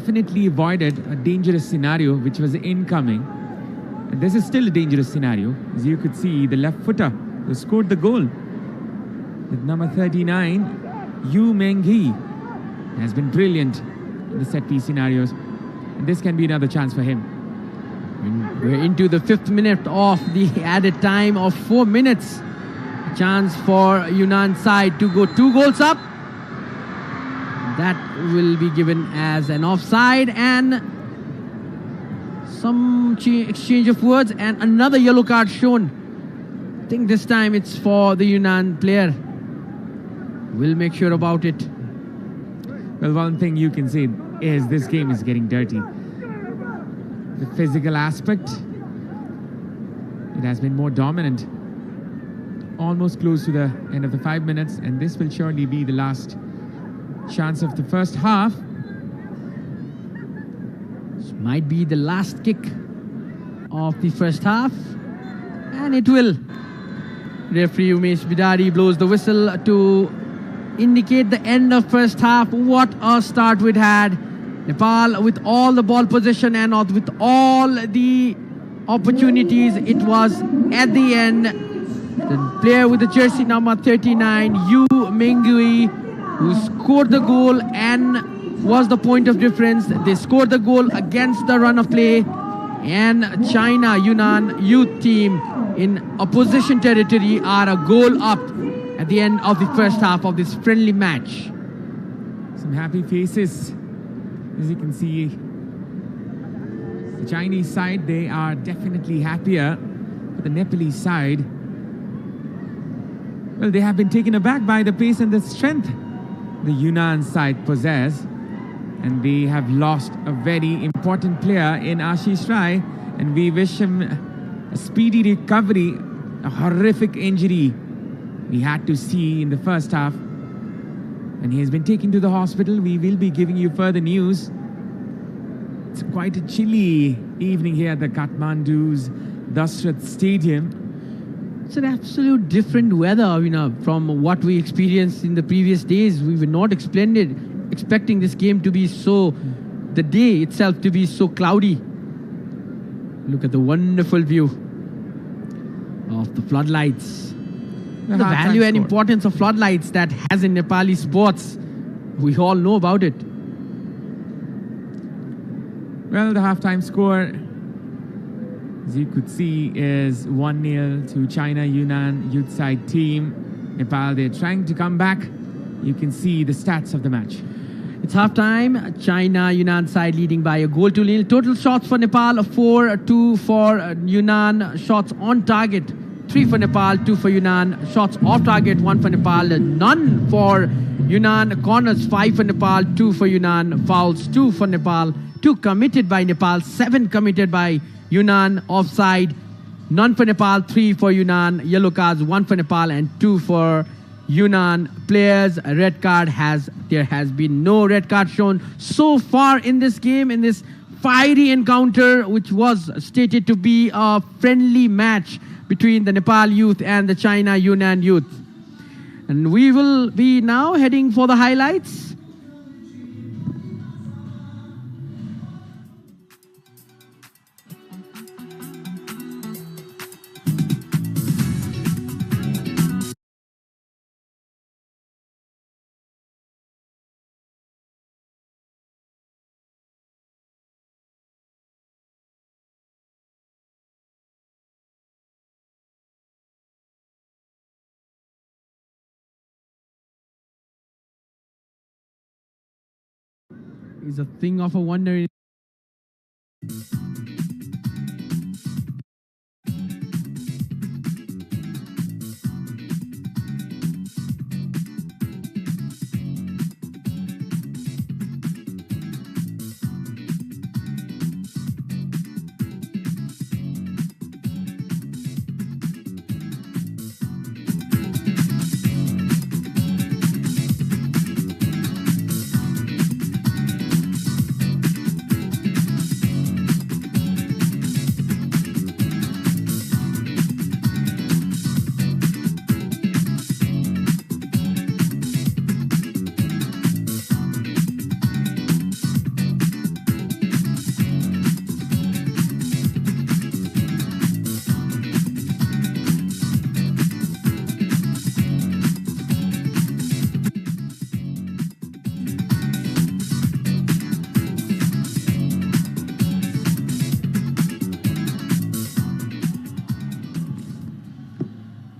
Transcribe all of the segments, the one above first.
definitely avoided a dangerous scenario which was incoming. And this is still a dangerous scenario. As you could see, the left footer who scored the goal with number 39, Yu Menghi, has been brilliant in the set-piece scenarios. And this can be another chance for him. And we're into the 5th minute of the added time of 4 minutes. A chance for Yunnan side to go 2 goals up. That will be given as an offside, and some exchange of words and another yellow card shown. I think this time it's for the Yunnan player. We'll make sure about it. Well, one thing you can say is this game is getting dirty. The physical aspect, it has been more dominant. Almost close to the end of the 5 minutes, and this will surely be the last chance of the first half. This might be the last kick of the first half, and it will. Referee Umesh Bidari blows the whistle to indicate the end of first half. What a start we'd had. Nepal with all the ball possession and with all the opportunities. It was at the end the player with the jersey number 39, Yu Mengui, who scored the goal and was the point of difference. They scored the goal against the run of play, and China Yunnan youth team in opposition territory are a goal up at the end of the first half of this friendly match. Some happy faces. As you can see, the Chinese side, they are definitely happier. But the Nepalese side, well, they have been taken aback by the pace and the strength the Yunnan side possess. And they have lost a very important player in Ashish Rai. And we wish him a speedy recovery. A horrific injury we had to see in the first half. And he has been taken to the hospital. We will be giving you further news. It's quite a chilly evening here at the Kathmandu's Dashrath Stadium. It's an absolute different weather, from what we experienced in the previous days. We were not expecting this game to be the day itself to be so cloudy. Look at the wonderful view of the floodlights. The value and importance of floodlights that has in Nepali sports, we all know about it. Well, the halftime score, as you could see, is 1-0 to China Yunnan youth side team. Nepal, they're trying to come back. You can see the stats of the match. It's halftime. China Yunnan side leading by a goal to nil. Total shots for Nepal, 4-2 for Yunnan. Shots on target, 3 for Nepal, 2 for Yunnan. Shots off target, 1 for Nepal, none for Yunnan. Corners, 5 for Nepal, 2 for Yunnan. Fouls, 2 for Nepal, 2 committed by Nepal, 7 committed by Yunnan. Offside, none for Nepal, 3 for Yunnan. Yellow cards, 1 for Nepal and 2 for Yunnan. Players, red card there has been no red card shown so far in this game, in this fiery encounter, which was stated to be a friendly match between the Nepal youth and the China Yunnan youth. And we will be now heading for the highlights. Is a thing of a wonder.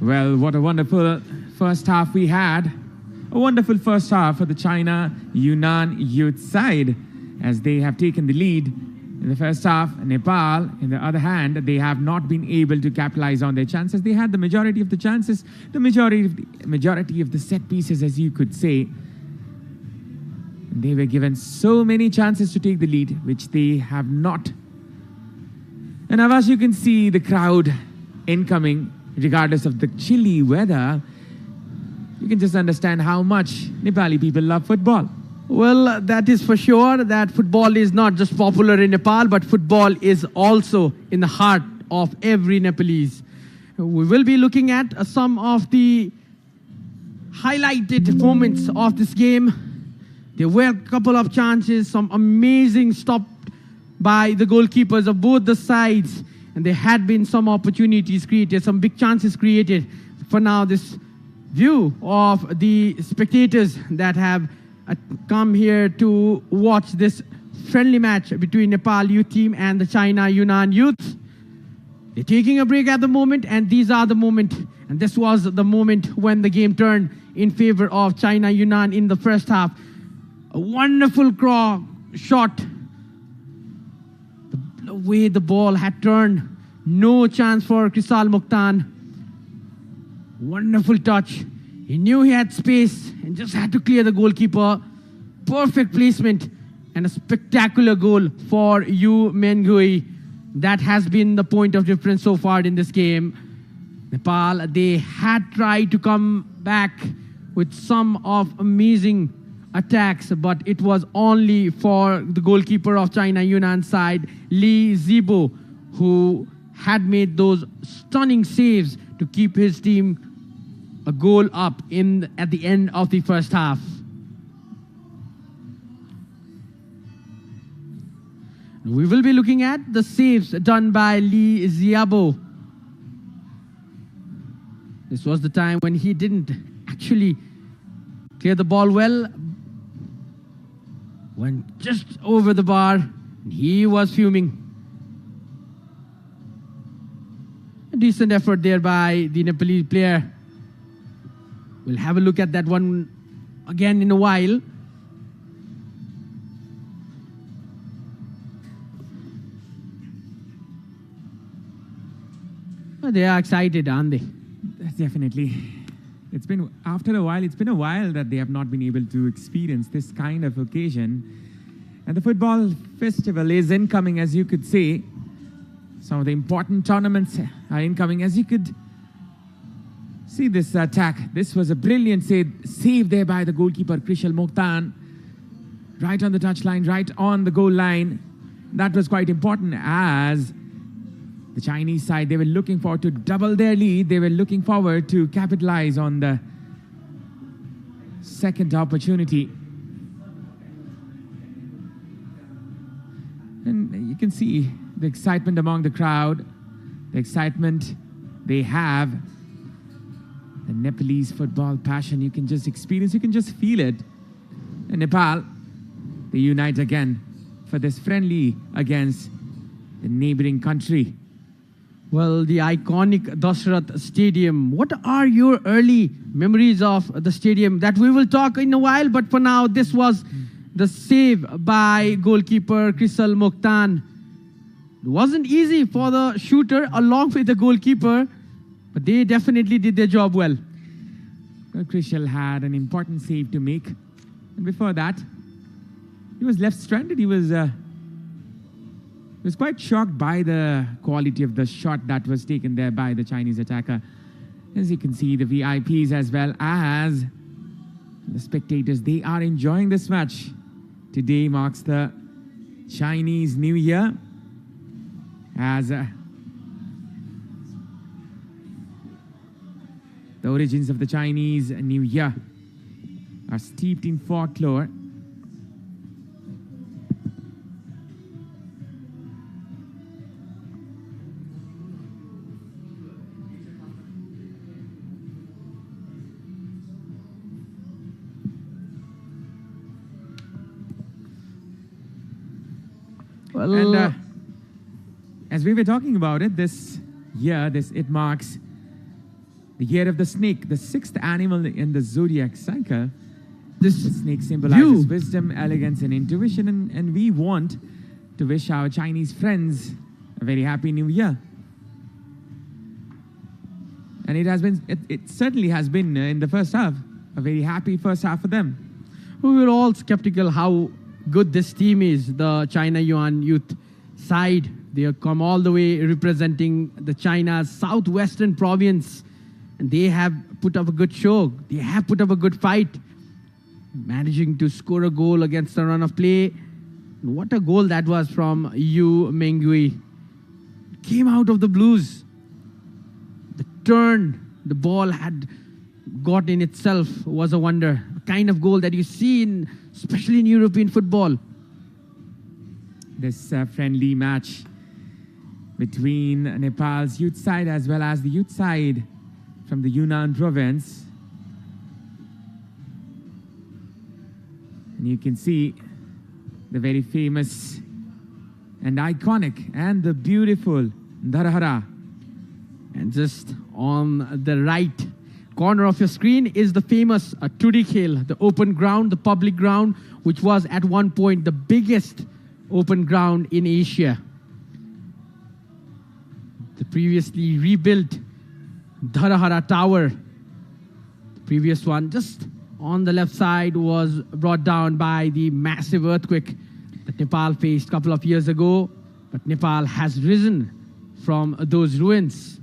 Well, what a wonderful first half we had. A wonderful first half for the China Yunnan youth side as they have taken the lead in the first half. Nepal, on the other hand, they have not been able to capitalize on their chances. They had the majority of the chances, the majority of the set pieces, as you could say. They were given so many chances to take the lead, which they have not. And now, as you can see, the crowd incoming, regardless of the chilly weather, you can just understand how much Nepali people love football. Well, that is for sure that football is not just popular in Nepal, but football is also in the heart of every Nepalese. We will be looking at some of the highlighted moments of this game. There were a couple of chances, some amazing stop by the goalkeepers of both the sides. And there had been some opportunities created, some big chances created. For now, this view of the spectators that have come here to watch this friendly match between Nepal youth team and the China Yunnan youth. They're taking a break at the moment, and these are the moment, and this was the moment when the game turned in favor of China Yunnan in the first half. A wonderful shot. The way the ball had turned, no chance for Krisal Mokhtan. Wonderful touch. He knew he had space and just had to clear the goalkeeper. Perfect placement and a spectacular goal for Yu Mengui. That has been the point of difference so far in this game. Nepal, they had tried to come back with some of amazing attacks, but it was only for the goalkeeper of China Yunnan side, Li Zibo, who had made those stunning saves to keep his team a goal up at the end of the first half. We will be looking at the saves done by Li Ziabo. This was the time when he didn't actually clear the ball well. Went just over the bar, and he was fuming. A decent effort there by the Nepalese player. We'll have a look at that one again in a while. But they are excited, aren't they? Definitely. It's been a while that they have not been able to experience this kind of occasion. And the football festival is incoming, as you could say. Some of the important tournaments are incoming, as you could see this attack. This was a brilliant save there by the goalkeeper, Krisal Mokhtan. Right on the touchline, right on the goal line. That was quite important as the Chinese side, they were looking forward to double their lead. They were looking forward to capitalize on the second opportunity. And you can see the excitement among the crowd, the excitement they have, the Nepalese football passion. You can just experience, you can just feel it. In Nepal, they unite again for this friendly against the neighboring country. Well, the iconic Dashrath Stadium. What are your early memories of the stadium? That we will talk in a while, but for now, this was the save by goalkeeper Krisal Mokhtan. It wasn't easy for the shooter along with the goalkeeper, but they definitely did their job well. Krisal had an important save to make. And before that, he was left stranded. He was quite shocked by the quality of the shot that was taken there by the Chinese attacker. As you can see, the VIPs as well as the spectators, they are enjoying this match. Today marks the Chinese New Year as the origins of the Chinese New Year are steeped in folklore. Well, And as we were talking about it, this year, it marks The year of the snake, the sixth animal in the zodiac cycle. This The snake symbolizes view. wisdom, elegance, and intuition, and we want to wish our Chinese friends a very happy new year. And it certainly has been in the first half, a very happy first half for them. We were all skeptical how good this team is, the China Yuan youth side. They have come all the way representing the China's southwestern province, and they have put up a good show. They have put up a good fight, managing to score a goal against the run of play. And what a goal that was from Yu Mengui. Came out of the blues. The turn the ball had got in itself was a wonder. A kind of goal that you see in, especially in European football. This friendly match between Nepal's youth side as well as the youth side from the Yunnan province. And you can see the very famous and iconic and the beautiful Dharahara. And just on the right corner of your screen is the famous Turi Khel, the open ground, the public ground, which was at one point the biggest open ground in Asia. The previously rebuilt Dharahara Tower, the previous one just on the left side, was brought down by the massive earthquake that Nepal faced a couple of years ago. But Nepal has risen from those ruins.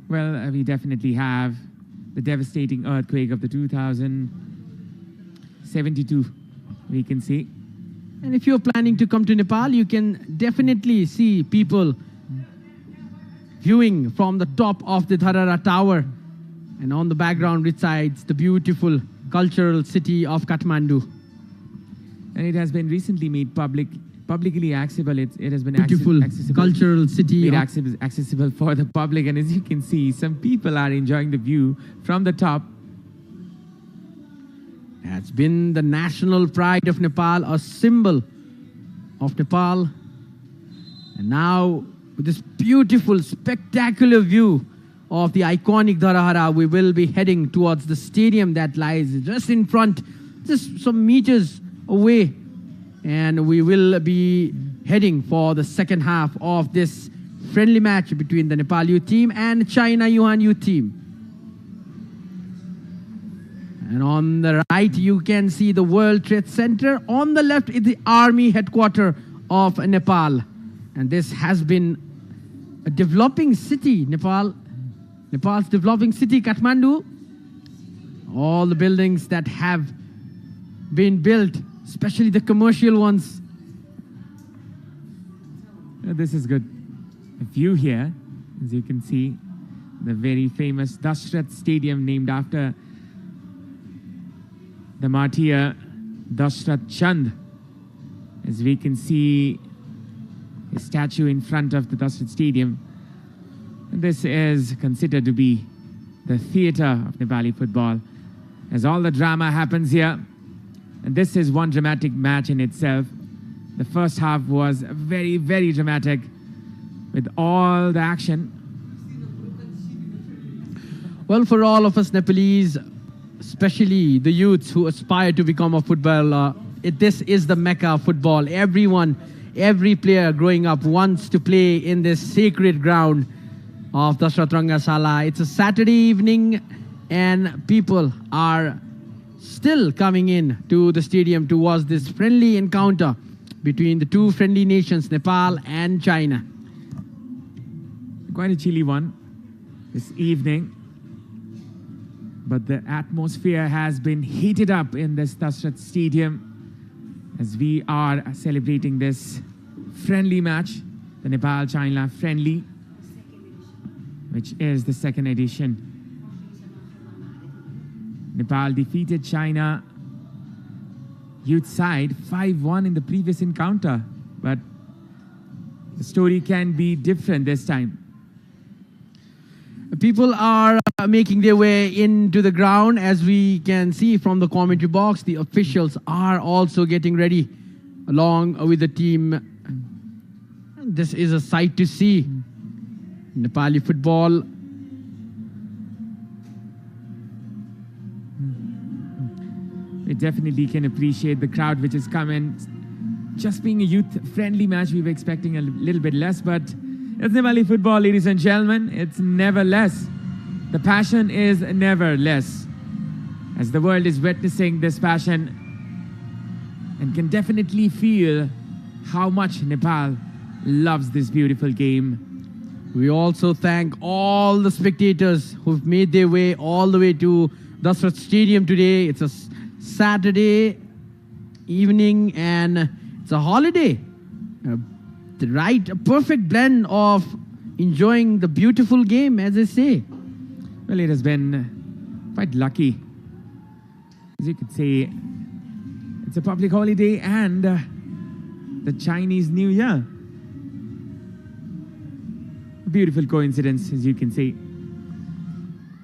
Well, we definitely have the devastating earthquake of the 2072, we can see. And if you're planning to come to Nepal, you can definitely see people viewing from the top of the Dharahara Tower. And on the background resides the beautiful cultural city of Kathmandu. And it has been recently made publicly accessible. It has been Beautiful accessible, cultural city. made accessible for the public. And as you can see, some people are enjoying the view from the top. Has been the national pride of Nepal, a symbol of Nepal. And now, with this beautiful, spectacular view of the iconic Dharahara, we will be heading towards the stadium that lies just in front, just some meters away. And we will be heading for the second half of this friendly match between the Nepal youth team and China Yuan youth team. And on the right, you can see the World Trade Center. On the left is the army headquarters of Nepal. And this has been a developing city, Nepal's developing city, Kathmandu. All the buildings that have been built, especially the commercial ones. This is good. A view here, as you can see, the very famous Dashrath Stadium named after the martyr Dashrath Chand. As we can see a statue in front of the Dashrath Stadium. And this is considered to be the theatre of Nepali football, as all the drama happens here. And this is one dramatic match in itself. The first half was very, very dramatic with all the action. Well, for all of us Nepalese, especially the youths who aspire to become a footballer, this is the mecca of football. Everyone, every player growing up wants to play in this sacred ground of Dashrath Rangasala. It's a Saturday evening and people are still coming in to the stadium to watch this friendly encounter between the two friendly nations, Nepal and China. Quite a chilly one this evening. But the atmosphere has been heated up in this Dashrath Stadium as we are celebrating this friendly match, the Nepal-China friendly, which is the second edition. Nepal defeated China youth side 5-1 in the previous encounter, but the story can be different this time. People are making their way into the ground. As we can see from the commentary box, the officials are also getting ready along with the team. This is a sight to see. Nepali football. We definitely can appreciate the crowd which has come in. Just being a youth-friendly match, we were expecting a little bit less, but it's Nepali football, ladies and gentlemen. It's never less. The passion is never less. As the world is witnessing this passion and can definitely feel how much Nepal loves this beautiful game. We also thank all the spectators who've made their way all the way to Dasrat Stadium today. It's a Saturday evening and it's a holiday. A perfect blend of enjoying the beautiful game, as I say. Well, it has been quite lucky. As you could say, it's a public holiday and the Chinese New Year. A beautiful coincidence, as you can see.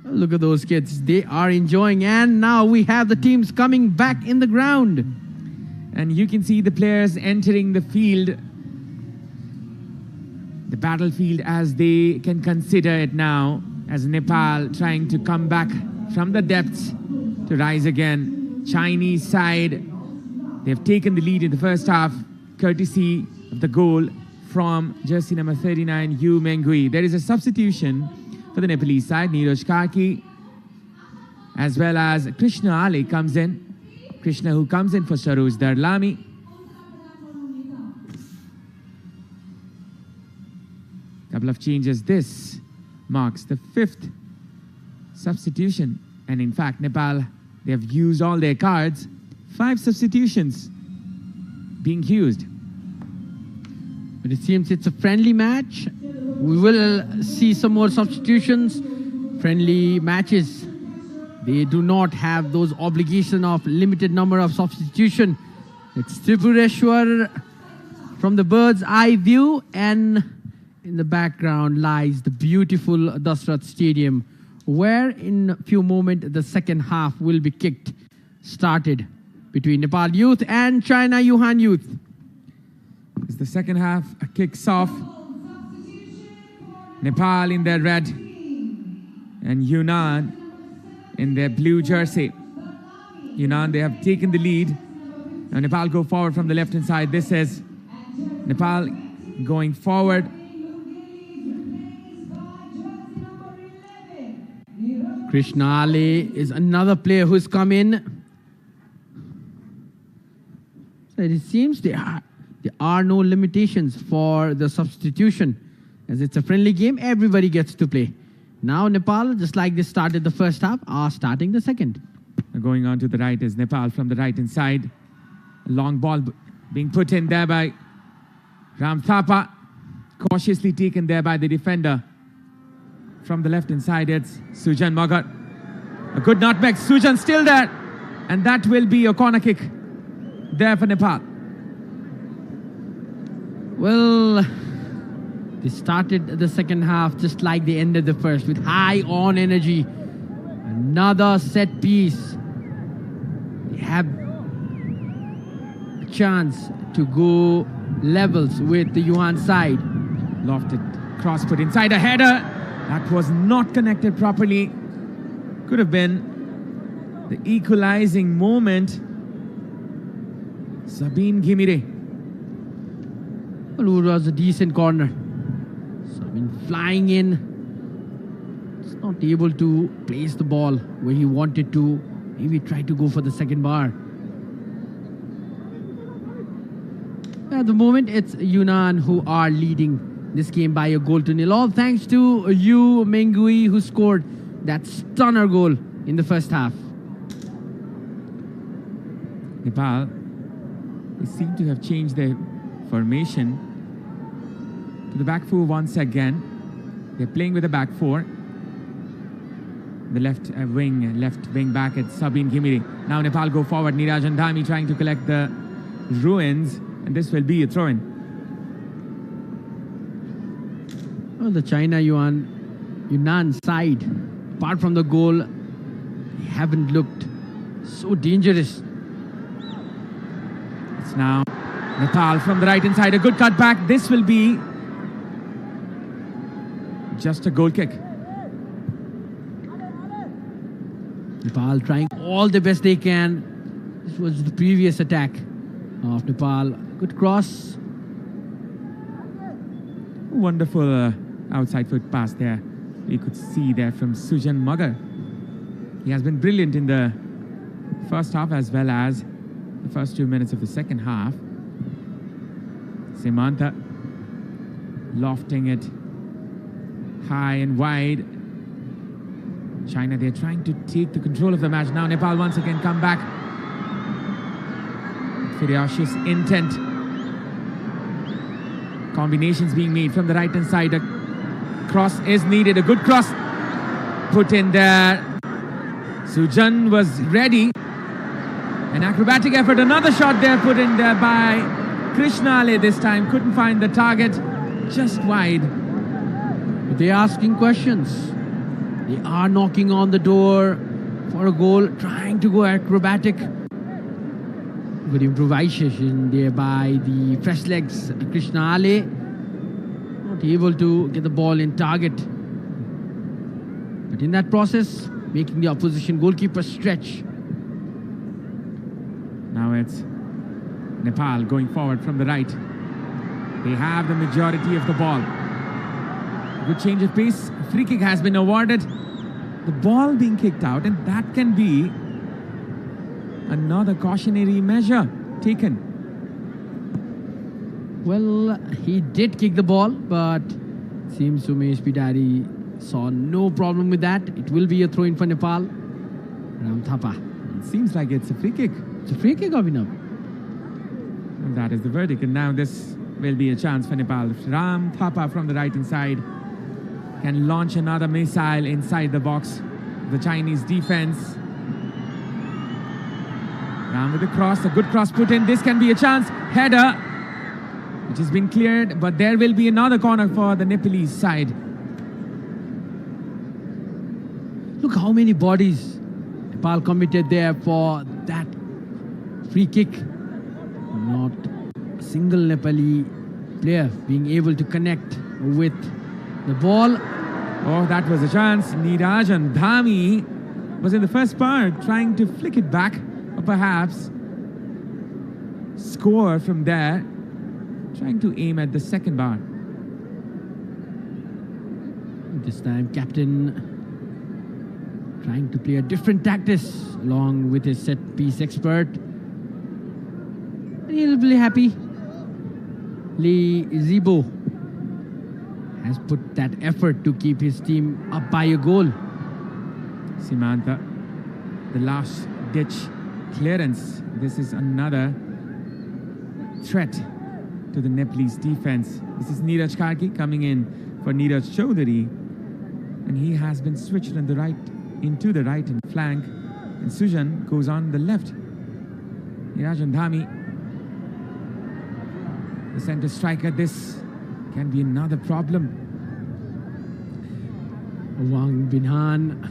Look at those kids. They are enjoying. And now we have the teams coming back in the ground. And you can see the players entering the field, the battlefield as they can consider it now, as Nepal trying to come back from the depths to rise again. Chinese side, they've taken the lead in the first half, courtesy of the goal from jersey number 39, Yu Mengui. There is a substitution for the Nepalese side. Neeraj Karki, as well as Krishna Ali comes in. Krishna, who comes in for Saroj Darlami. Couple of changes. This marks the 5th substitution. And in fact, Nepal, they have used all their cards. 5 substitutions being used. But it seems it's a friendly match. We will see some more substitutions. Friendly matches, they do not have those obligation of limited number of substitution. It's Tripureshwar from the bird's eye view, and in the background lies the beautiful Dasrat Stadium, where in a few moments the second half will be started between Nepal Youth and China Yunnan Youth. As the second half kicks off, Nepal in their red and Yunnan in their blue jersey. Yunnan, they have taken the lead. Now Nepal go forward from the left-hand side. This is Nepal going forward. Krishna Ali is another player who's come in. So it seems there are no limitations for the substitution. As it's a friendly game, everybody gets to play. Now Nepal, just like they started the first half, are starting the second. Going on to the right is Nepal from the right-hand side. A long ball being put in there by Ram Thapa. Cautiously taken there by the defender. From the left-hand side, it's Sujan Magar. A good nutmeg. Sujan still there. And that will be a corner kick there for Nepal. Well, they started the second half just like they ended the first, with high on energy. Another set piece. They have a chance to go levels with the Yuan side. Lofted cross put inside, a header. That was not connected properly. Could have been the equalizing moment. Sabine Ghimire. Well, it was a decent corner. Sabine flying in. Just not able to place the ball where he wanted to. Maybe try to go for the second bar. At the moment, it's Yunnan who are leading this game by a goal to nil. All thanks to Yu Mengui, who scored that stunner goal in the first half. Nepal, they seem to have changed their formation to the back four once again. They're playing with a back four. The left wing back at Sabine Ghimire. Now Nepal go forward. Neeraj Andhami trying to collect the ruins, and this will be a throw-in. Well, the China Yunnan side, apart from the goal, they haven't looked so dangerous. It's now Nepal from the right-hand side. A good cut back. This will be just a goal kick. Nepal trying all the best they can. This was the previous attack of Nepal. Good cross. Wonderful outside foot pass there. You could see there from Sujan Magar. He has been brilliant in the first half as well as the first 2 minutes of the second half. Simanta lofting it high and wide. China, they're trying to take the control of the match. Now Nepal once again come back. Ferocious intent. Combinations being made from the right hand side. A cross is needed. A good cross put in there. Sujan was ready. An acrobatic effort. Another shot there put in there by Krishnale this time. Couldn't find the target. Just wide. But they're asking questions. They are knocking on the door for a goal. Trying to go acrobatic. Good improvisation there by the fresh legs. Krishnale not able to get the ball in target. But in that process, making the opposition goalkeeper stretch. Now it's Nepal going forward from the right. They have the majority of the ball. Good change of pace. Free kick has been awarded. The ball being kicked out, and that can be another cautionary measure taken. Well, he did kick the ball, but seems Sumesh Pidari saw no problem with that. It will be a throw-in for Nepal. Ram Thapa. It seems like it's a free kick. It's a free kick, Abhinav. And that is the verdict. And now this will be a chance for Nepal. Ram Thapa from the right-hand side can launch another missile inside the box. The Chinese defense. Ram with the cross. A good cross put in. This can be a chance. Header, which has been cleared. But there will be another corner for the Nepalese side. Look how many bodies Nepal committed there for that free kick. Not a single Nepali player being able to connect with the ball. Oh, that was a chance. Nirajan Dhami was in the first part trying to flick it back, or perhaps score from there, trying to aim at the second bar. This time, captain trying to play a different tactics along with his set piece expert. And he'll be happy. Lee Zibo has put that effort to keep his team up by a goal. Simanta, the last ditch clearance. This is another threat to the Nepalese defense. This is Neeraj Karki coming in for Neeraj Chaudhary. And he has been switched on the right, into the right and flank. And Sujan goes on the left. Nirajan Dhami, the center striker. This can be another problem. Wang Binhan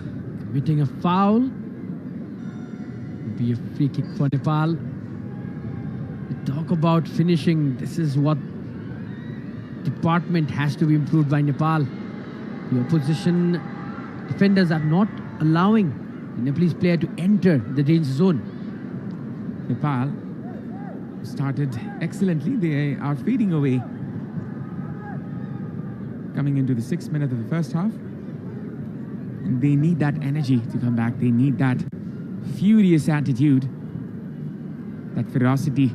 committing a foul. Will be a free kick for Nepal. We talk about finishing. This is what department has to be improved by Nepal. The opposition defenders are not allowing the Nepalese player to enter the danger zone. Nepal started excellently. They are fading away. Coming into the 6th minute of the first half. And they need that energy to come back. They need that furious attitude, that ferocity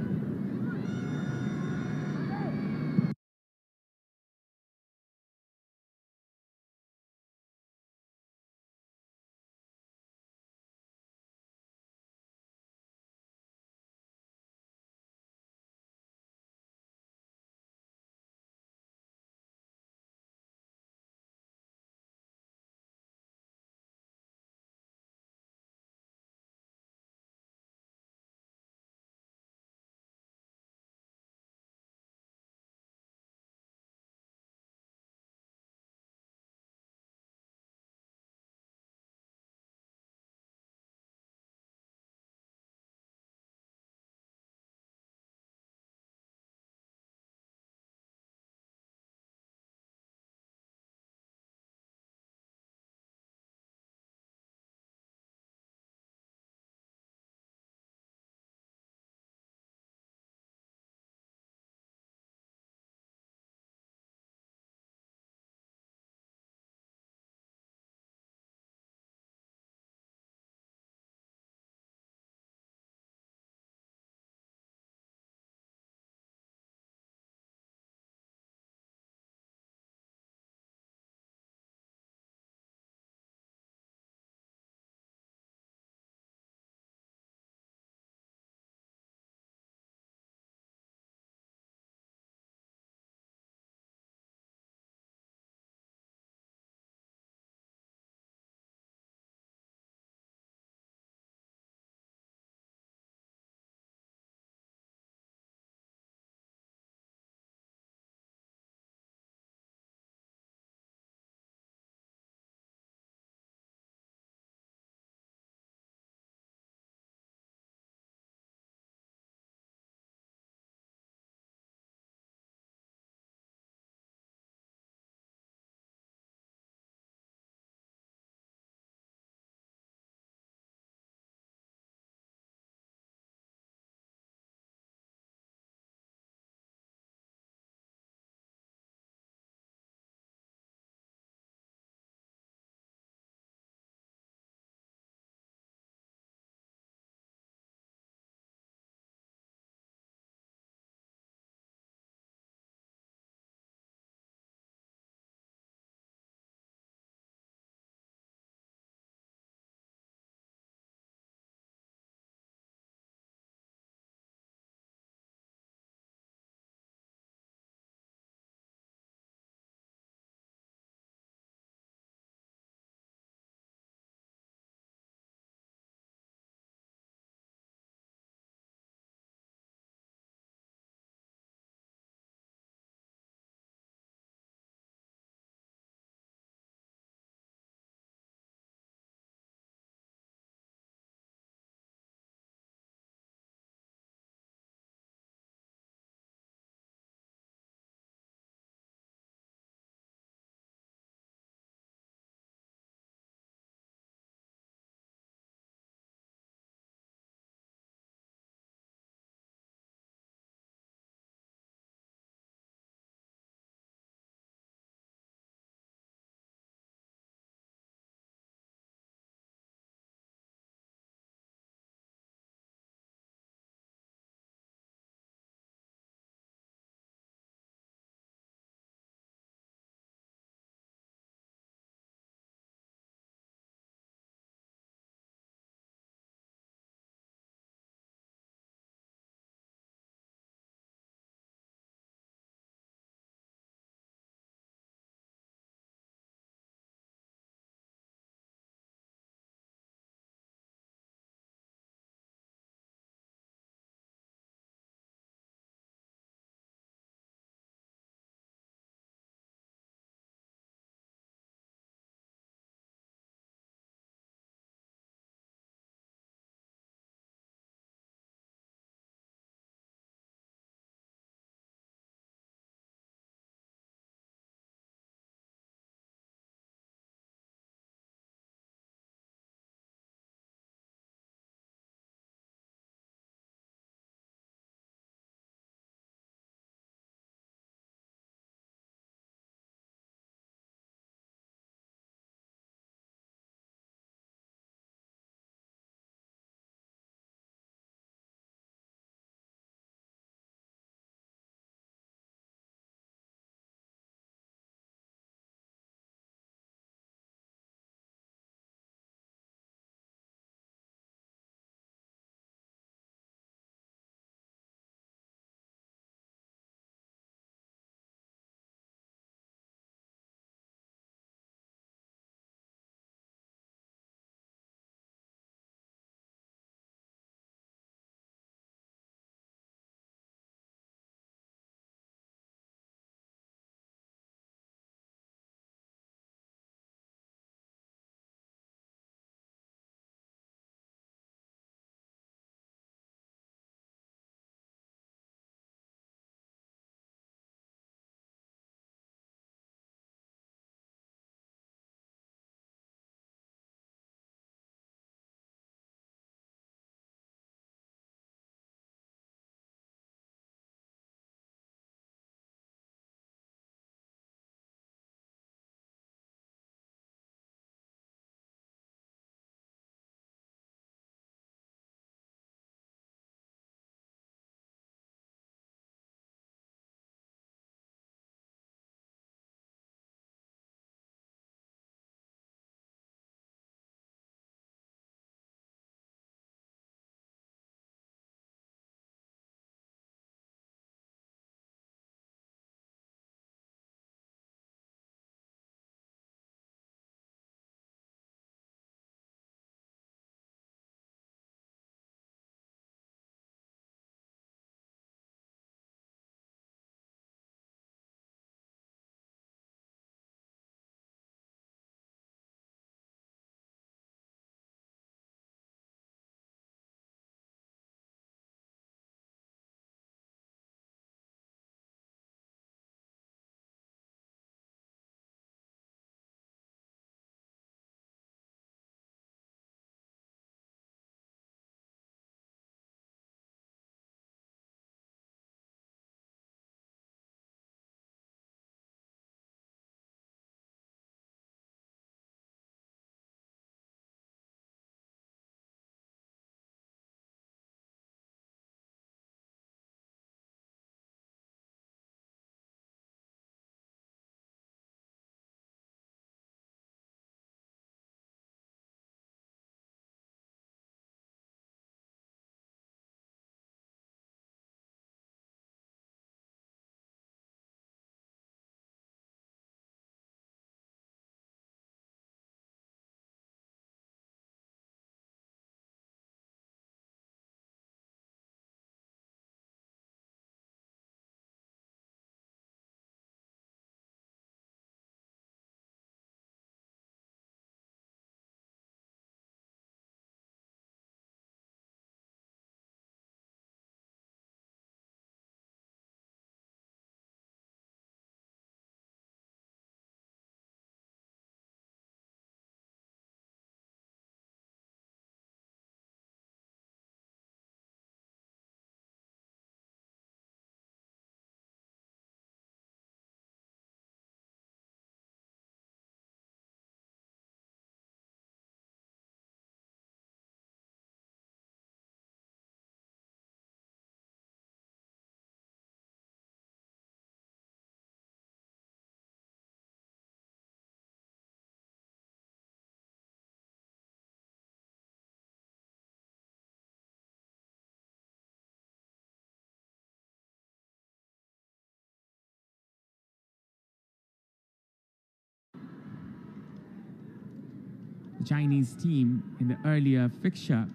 the Chinese team in the earlier fixture.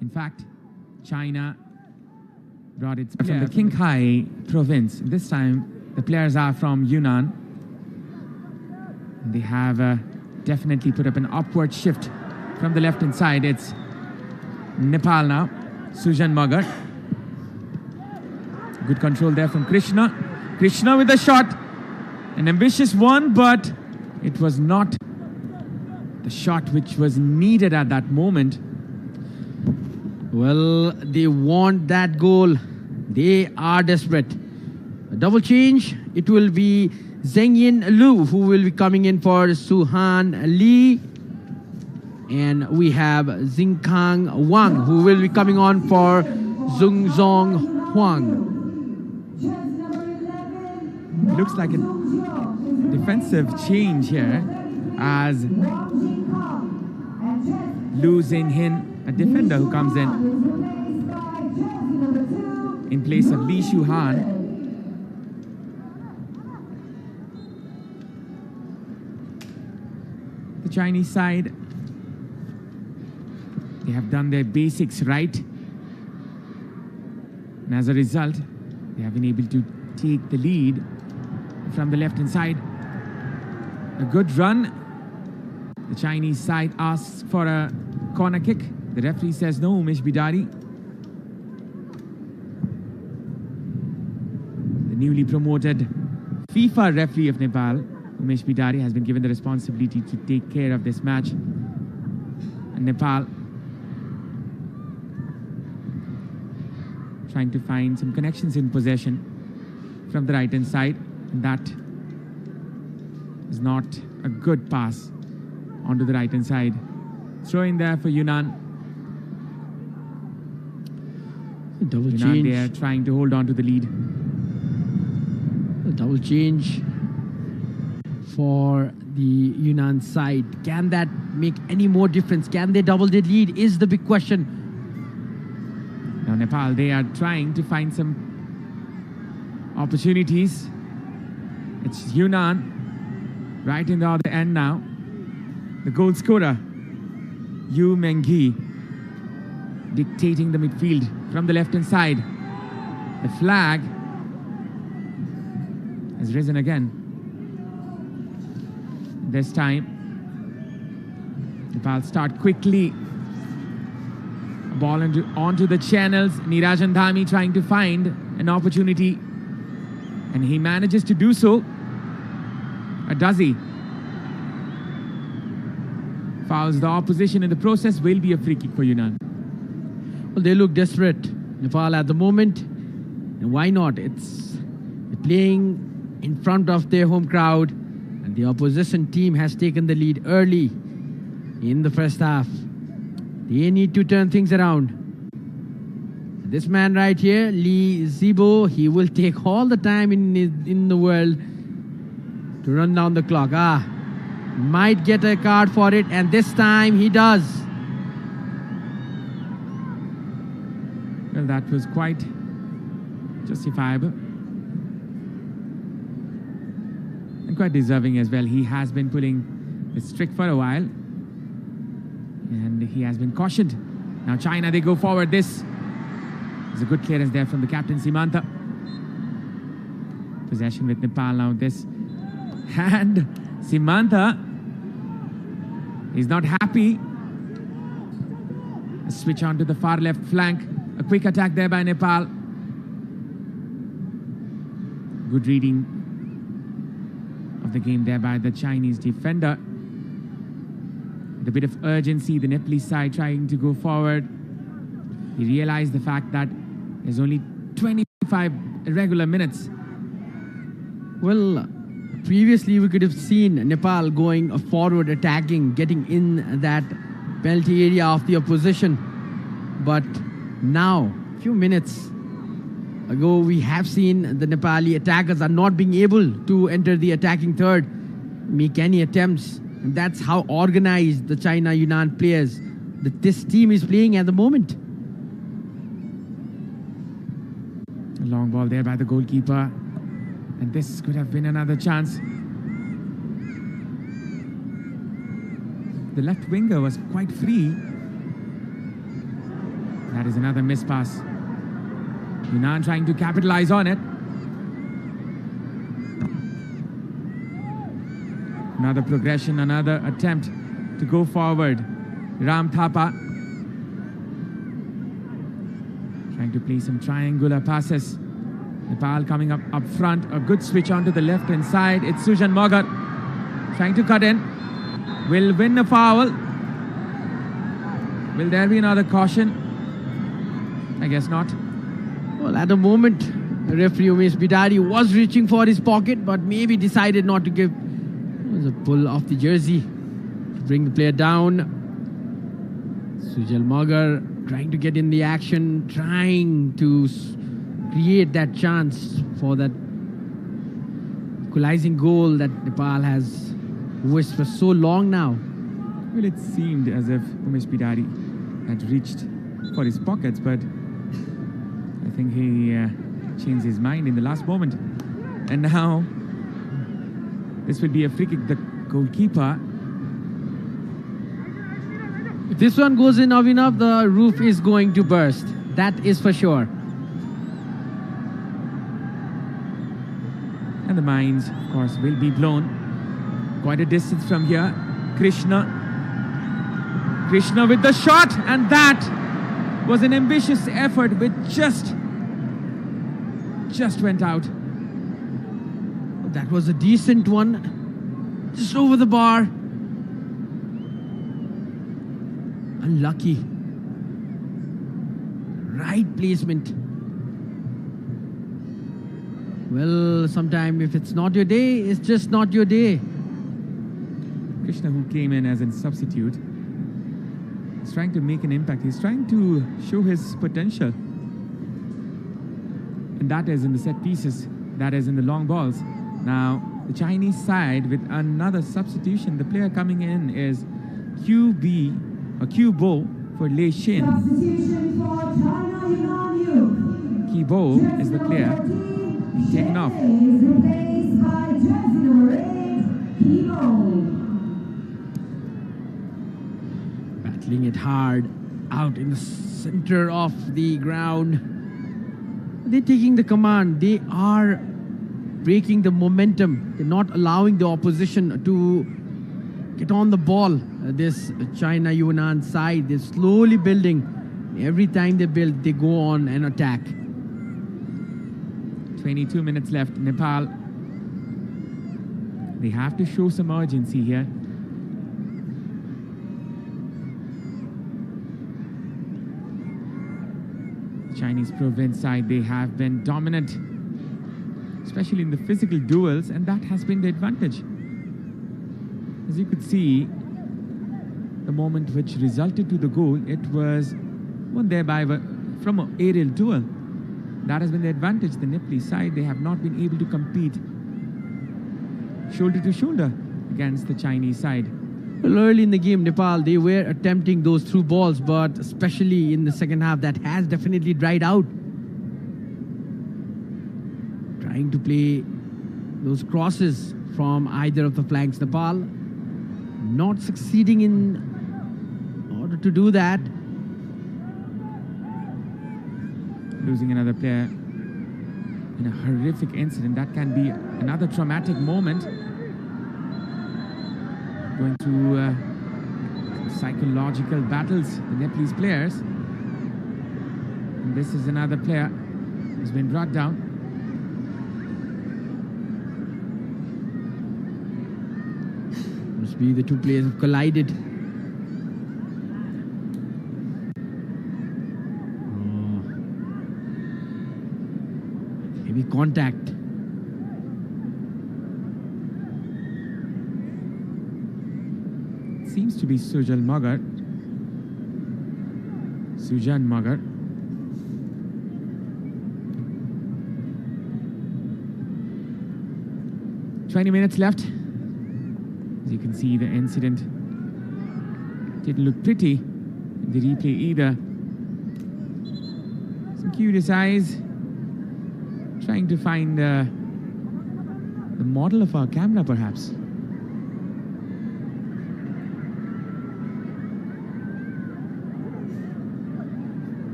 In fact, China brought its player from the Qinghai province. This time, the players are from Yunnan. They have definitely put up an upward shift from the left-hand side. It's Nepal now. Sujan Magar. Good control there from Krishna. Krishna with a shot. An ambitious one, but it was not the shot which was needed at that moment. Well, they want that goal. They are desperate. A double change. It will be Zhengyin Lu who will be coming in for Suhan Li. And we have Xingkang Wang who will be coming on for Zhongzong Huang. Looks like a defensive change here as Lu Zhenghin, a defender who comes in place of Li Shuhan. The Chinese side, they have done their basics right, and as a result, they have been able to take the lead from the left-hand side. A good run. The Chinese side asks for a corner kick. The referee says no, Umesh Bidari. The newly promoted FIFA referee of Nepal, Umesh Bidari, has been given the responsibility to take care of this match. And Nepal trying to find some connections in possession from the right-hand side. And that is not a good pass onto the right-hand side. Throw in there for Yunnan. Double Yunnan change. there trying to hold on to the lead. A double change for the Yunnan side. Can that make any more difference? Can they double their lead is the big question. Now Nepal, they are trying to find some opportunities. It's Yunnan right in the other end now. The goal scorer, Yu Menghi, dictating the midfield from the left-hand side. The flag has risen again. This time, Nepal start quickly. Ball onto the channels. Nirajan Dhami trying to find an opportunity, and he manages to do so. Or does he? Fouls the opposition in the process. Will be a free kick for Yunnan. Well, they look desperate, Nepal, at the moment. And why not? It's playing in front of their home crowd. And the opposition team has taken the lead early in the first half. They need to turn things around. This man right here, Lee Zibo, he will take all the time in the world to run down the clock. Might get a card for it, and this time he does. Well, that was quite justifiable. And quite deserving as well. He has been pulling the strict for a while. And he has been cautioned. Now China, they go forward. This is a good clearance there from the captain, Simanta. Possession with Nepal now. This. And Simanta is not happy. A switch onto the far left flank. A quick attack there by Nepal. Good reading of the game there by the Chinese defender. With a bit of urgency, the Nepalese side trying to go forward. He realized the fact that there's only 25 regular minutes. Well, previously we could have seen Nepal going forward, attacking, getting in that penalty area of the opposition. But now, a few minutes ago, we have seen the Nepali attackers are not being able to enter the attacking third, make any attempts. And that's how organized the China Yunnan players that this team is playing at the moment. A long ball there by the goalkeeper. And this could have been another chance. The left winger was quite free. That is another miss pass. Yunnan trying to capitalize on it. Another progression, another attempt to go forward. Ram Thapa trying to play some triangular passes. Nepal coming up front. A good switch onto the left hand side. It's Sujan Mogar trying to cut in. Will win a foul. Will there be another caution? I guess not. Well, at the moment, referee Umesh Bidari was reaching for his pocket, but maybe decided not to give. It was a pull off the jersey to bring the player down. Sujal Mogar trying to get in the action, trying to create that chance for that equalizing goal that Nepal has wished for so long now. Well, it seemed as if Umesh Bidari had reached for his pockets, but I think he changed his mind in the last moment. And now this will be a free kick. The goalkeeper. If this one goes in enough, the roof is going to burst. That is for sure. And the mines, of course, will be blown. Quite a distance from here. Krishna with the shot, and that was an ambitious effort which just went out. That was a decent one, just over the bar. Unlucky. Right placement. Well, sometimes if it's not your day, it's just not your day. Krishna, who came in as a substitute, is trying to make an impact. He's trying to show his potential. And that is in the set pieces. That is in the long balls. Now, the Chinese side with another substitution. The player coming in is Bo for Lei Shin. Substitution for China Yunnan Youth. Bo is the player taken off. Is replaced by jersey number 8, Bo. Battling it hard out in the center of the ground. They're taking the command. They are breaking the momentum. They're not allowing the opposition to get on the ball. This China Yunnan side, they're slowly building. Every time they build, they go on and attack. 22 minutes left. Nepal, they have to show some urgency here. Chinese province side, they have been dominant, especially in the physical duels, and that has been the advantage. As you could see, the moment which resulted to the goal, it was won thereby from an aerial duel. That has been the advantage. The Nepali side, they have not been able to compete shoulder to shoulder against the Chinese side. Well, early in the game, Nepal, they were attempting those through balls, but especially in the second half, that has definitely dried out. Trying to play those crosses from either of the flanks. Nepal not succeeding in order to do that. Losing another player in a horrific incident. That can be another traumatic moment. Going through psychological battles, the Nepalese players. And this is another player who's been brought down. Must be the two players have collided. Maybe contact. Seems to be Sujan Mogar. 20 minutes left. As you can see, the incident didn't look pretty in the replay either. Some curious eyes trying to find the model of our camera, perhaps.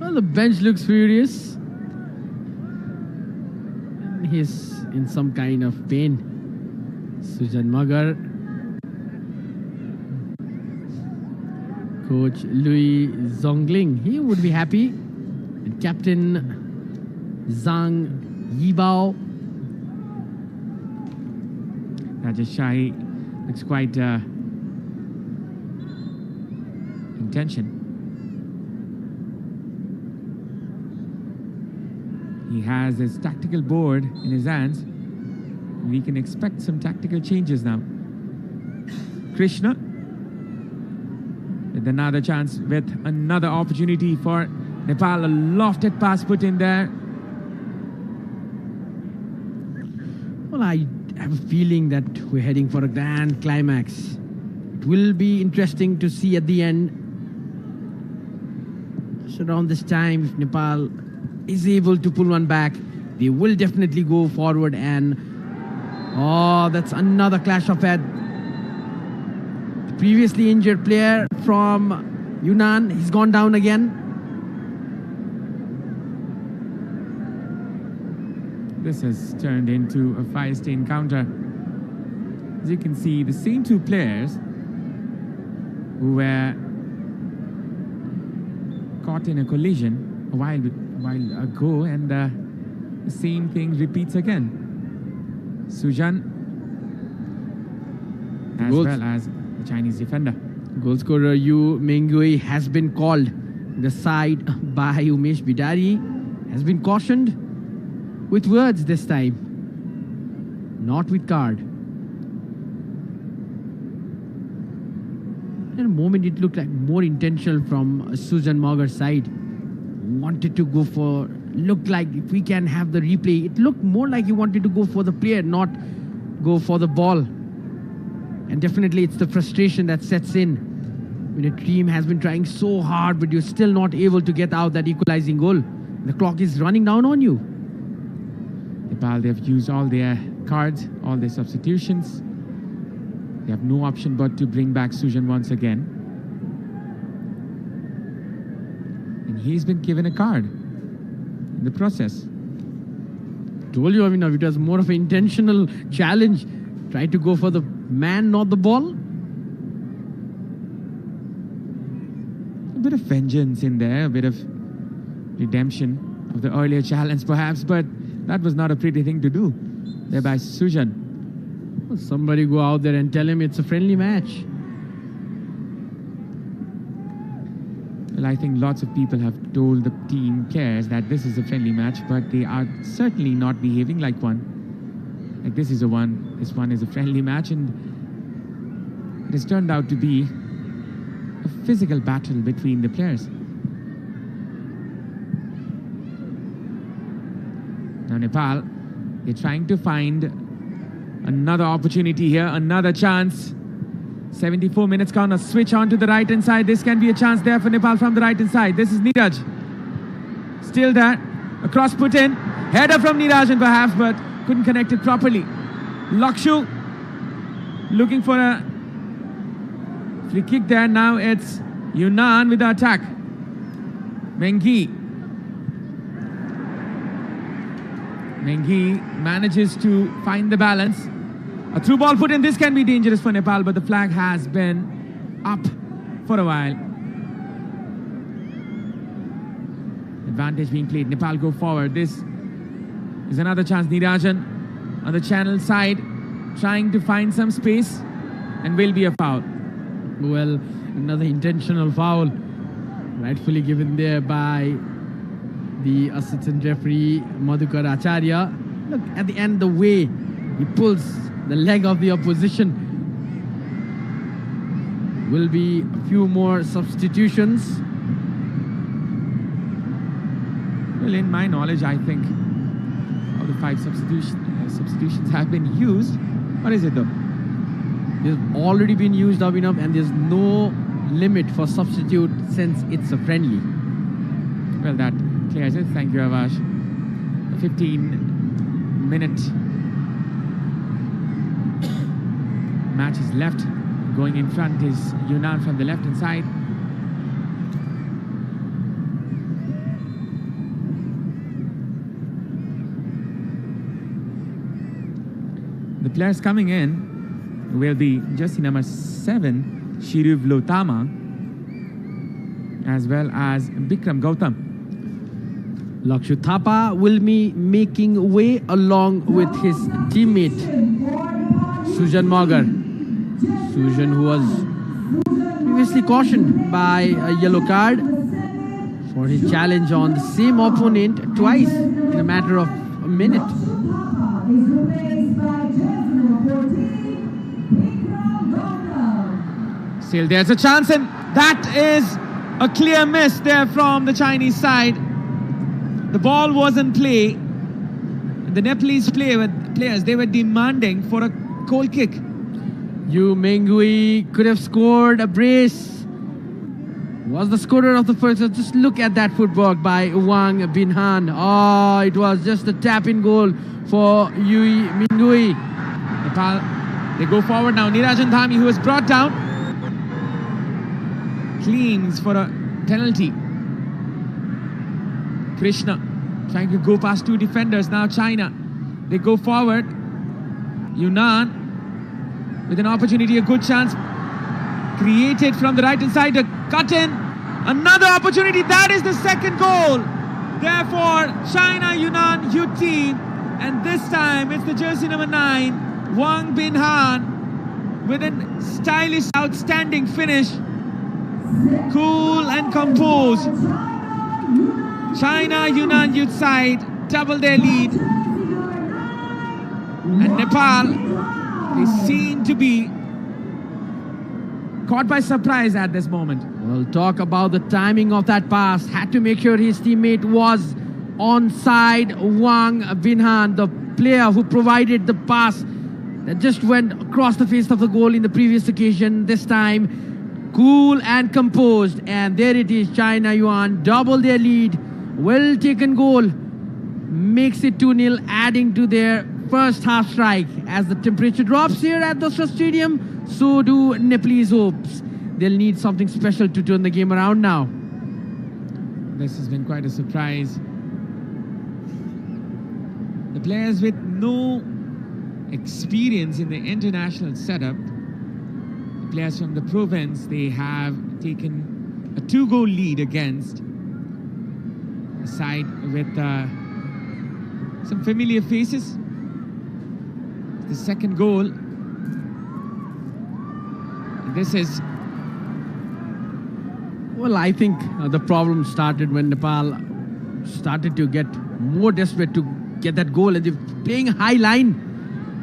Well, the bench looks furious. He's in some kind of pain. Sujan Magar. Coach Louis Zongling, he would be happy. And Captain Zhang Yibao. Rajesh Shahi looks quite in tension. He has his tactical board in his hands. We can expect some tactical changes now. Krishna with another chance, with another opportunity for Nepal. A lofted pass put in there. Well, I have a feeling that we're heading for a grand climax. It will be interesting to see at the end. Just around this time, if Nepal is able to pull one back, they will definitely go forward. And oh, that's another clash of head. The previously injured player from Yunnan, he's gone down again. This has turned into a feisty encounter. As you can see, the same two players who were caught in a collision a while ago, and the same thing repeats again. Sujan as well as the Chinese defender. Goal scorer Yu Mengui has been called. The side by Umesh Bidari has been cautioned with words this time, not with card. In a moment, it looked like more intentional from Sujan Magar's side. Wanted to go for, looked like if we can have the replay, it looked more like he wanted to go for the player, not go for the ball. And definitely it's the frustration that sets in when a team has been trying so hard, but you're still not able to get out that equalizing goal. The clock is running down on you. Nepal, they've used all their cards, all their substitutions. They have no option but to bring back Sujan once again. And he's been given a card in the process. Told you, Abhinav, it was more of an intentional challenge. Try to go for the man, not the ball. A bit of vengeance in there, a bit of redemption of the earlier challenge perhaps, but that was not a pretty thing to do there by Sujan. Well, somebody go out there and tell him it's a friendly match. Well, I think lots of people have told the team players that this is a friendly match, but they are certainly not behaving like one. Like this one is a friendly match, and it has turned out to be a physical battle between the players. Now Nepal, they're trying to find another opportunity here, another chance. 74 minutes count, switch on to the right hand side. This can be a chance there for Nepal from the right hand side. This is Neeraj. Still there. A cross put in. Header from Neeraj and perhaps, but couldn't connect it properly. Lakshu looking for a free kick there. Now it's Yunnan with the attack. Mengi manages to find the balance. A through ball put in. This can be dangerous for Nepal, but the flag has been up for a while. Advantage being played. Nepal go forward. This is another chance. Neerajan on the channel side, trying to find some space, and will be a foul. Well, another intentional foul, rightfully given there by the assistant referee Madhukar Acharya. Look at the end, the way he pulls the leg of the opposition. Will be a few more substitutions. Well, in my knowledge, I think all the 5 substitutions have been used. What is it though? They've already been used, Abhinav, and there's no limit for substitute since it's a friendly. Well, that clears it. Thank you, Avash. A 15-minute match is left. Going in front is Yunnan from the left-hand side. The players coming in will be jersey number 7, Shiruv Lotama, as well as Bikram Gautam. Lakshu Thapa will be making way along with his teammate Sujan Mogar. Sujan, who was previously cautioned by a yellow card for his challenge on the same opponent twice in a matter of a minute. Is replaced by jersey number 14, Bikram Gautam. Still, there's a chance, and that is a clear miss there from the Chinese side. The ball was in play. The Nepalese players, they were demanding for a goal kick. Yu Mengui could have scored a brace. Was the scorer of the first. Just look at that footwork by Wang Binhan. Oh, it was just a tap-in goal for Yu Mengui. Nepal, they go forward now. Nirajan Dhami, who was brought down, cleans for a penalty. Krishna trying to go past 2 defenders. Now China, they go forward. Yunnan with an opportunity, a good chance created from the right hand side. A cut in, another opportunity. That is the second goal. Therefore, China Yunnan UT, and this time it's the jersey number 9, Wang Binhan, with a stylish, outstanding finish. Cool and composed. China Yunnan youth side double their lead, and Nepal, they seem to be caught by surprise at this moment. We'll talk about the timing of that pass. Had to make sure his teammate was onside. Wang Binhan, the player who provided the pass that just went across the face of the goal in the previous occasion. This time, cool and composed, and there it is. China Yuan double their lead. Well taken goal, makes it 2-0, adding to their first half strike. As the temperature drops here at the stadium, so do Nepalese hopes. They'll need something special to turn the game around now. This has been quite a surprise. The players with no experience in the international setup, the players from the province, they have taken a 2-goal lead against a side with some familiar faces. The second goal. This is... Well, I think the problem started when Nepal started to get more desperate to get that goal, and they're playing a high line.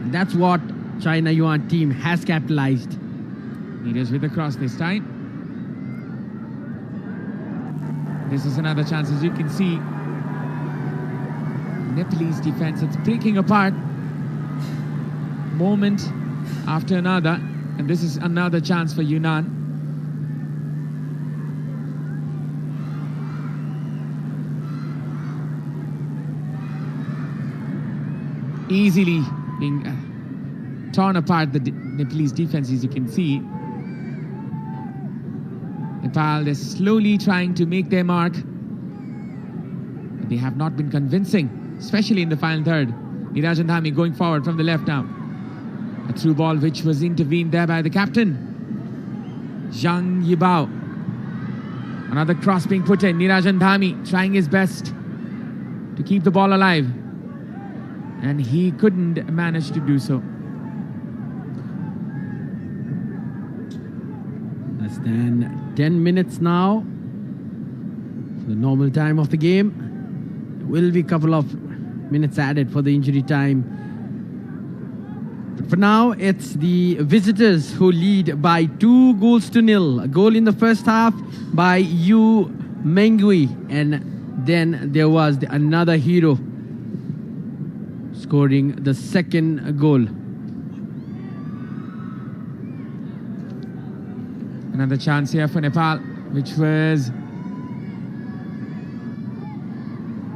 And that's what China Yuan team has capitalized. Leaders with the cross this time. This is another chance, as you can see. Nepalese defense, it's breaking apart moment after another, and this is another chance for Yunnan. Easily being torn apart, the Nepalese defense, as you can see. Nepal is slowly trying to make their mark, but they have not been convincing, especially in the final third. Nirajan Dhami going forward from the left now. A through ball which was intervened there by the captain, Zhang Yibao. Another cross being put in. Nirajan Dhami trying his best to keep the ball alive, and he couldn't manage to do so. Less than 10 minutes now for the normal time of the game. There will be a couple of minutes added for the injury time. But for now, it's the visitors who lead by 2-0. A goal in the first half by Yu Mengui, and then there was another hero scoring the second goal. Another chance here for Nepal, which was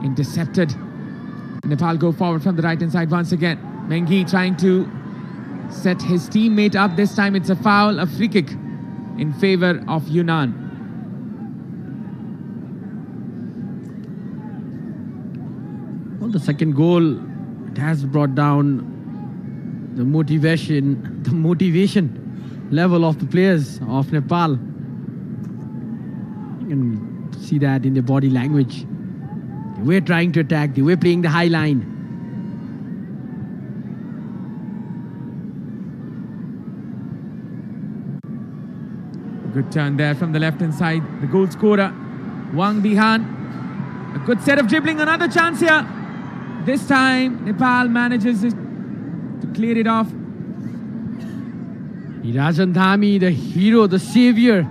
intercepted. Nepal go forward from the right hand side once again. Mengui trying to set his teammate up. This time it's a foul, a free kick in favor of Yunnan. Well, The second goal, it has brought down the motivation level of the players of Nepal. You can see that in their body language. They were trying to attack, they were playing the high line. Good turn there from the left-hand side. The goal scorer, Wang Bihan. A good set of dribbling, another chance here. This time, Nepal manages to clear it off. Nirajan Dhami, the hero, the savior.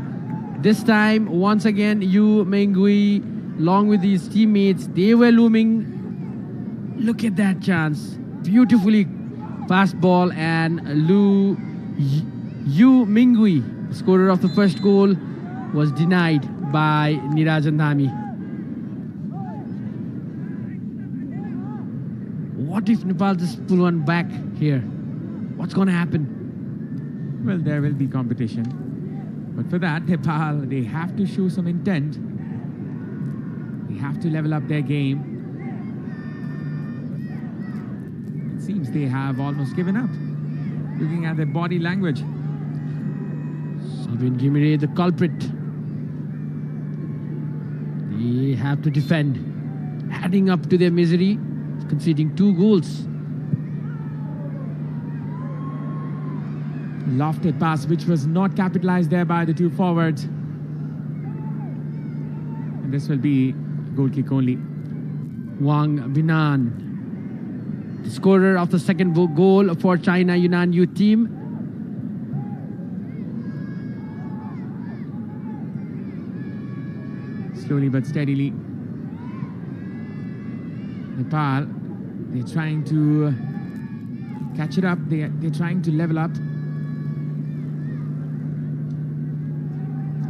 This time, once again, Yu Mengui, along with his teammates, they were looming. Look at that chance. Beautifully fast ball, and Yu Mengui, scorer of the first goal, was denied by Nirajan Dhami. What if Nepal just pull one back here? What's going to happen? Well, there will be competition. But for that, Nepal, they have to show some intent. They have to level up their game. It seems they have almost given up, looking at their body language. Sabin Gimire, the culprit. They have to defend, adding up to their misery, conceding 2 goals. Lofted pass, which was not capitalized there by the 2 forwards. And this will be goal kick only. Wang Binan, the scorer of the second goal for China Yunnan youth team. Slowly but steadily, Nepal, they're trying to catch it up. They're trying to level up.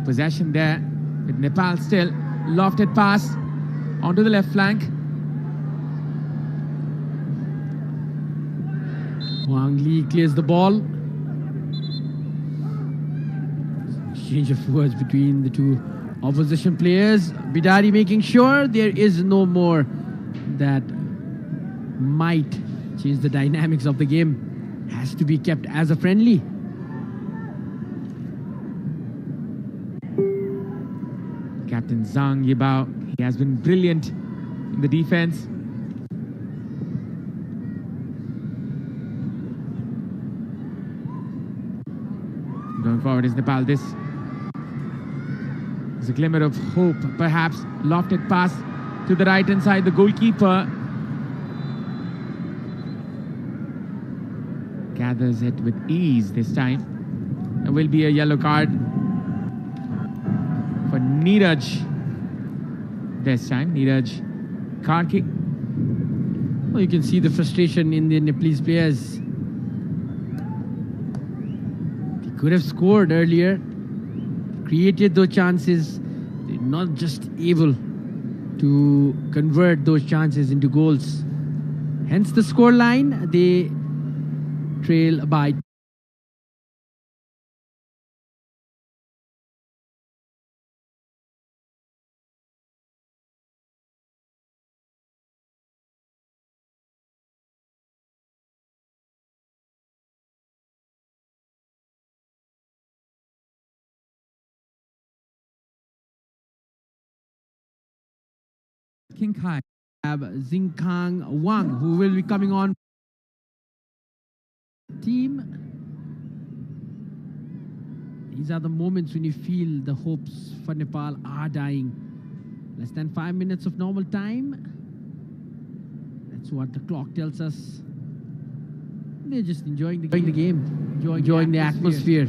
Possession there with Nepal still. Lofted pass onto the left flank. Wang Li clears the ball. Exchange of words between the 2 opposition players. Bidari making sure there is no more that might change the dynamics of the game. Has to be kept as a friendly. Captain Zhang Yibao, he has been brilliant in the defense. Going forward is Nepal. This is a glimmer of hope, perhaps. Lofted pass to the right-hand side. The goalkeeper gathers it with ease this time. There will be a yellow card for Neeraj this time. Neeraj Karki. Well, you can see the frustration in the Nepalese players. They could have scored earlier, created those chances. They're not just able to convert those chances into goals. Hence the score line, they trail by. King Kai. Have Xingkang Wang, who will be coming on team. These are the moments when you feel the hopes for Nepal are dying. Less than 5 minutes of normal time. That's what the clock tells us. They're just enjoying the game, enjoying the atmosphere.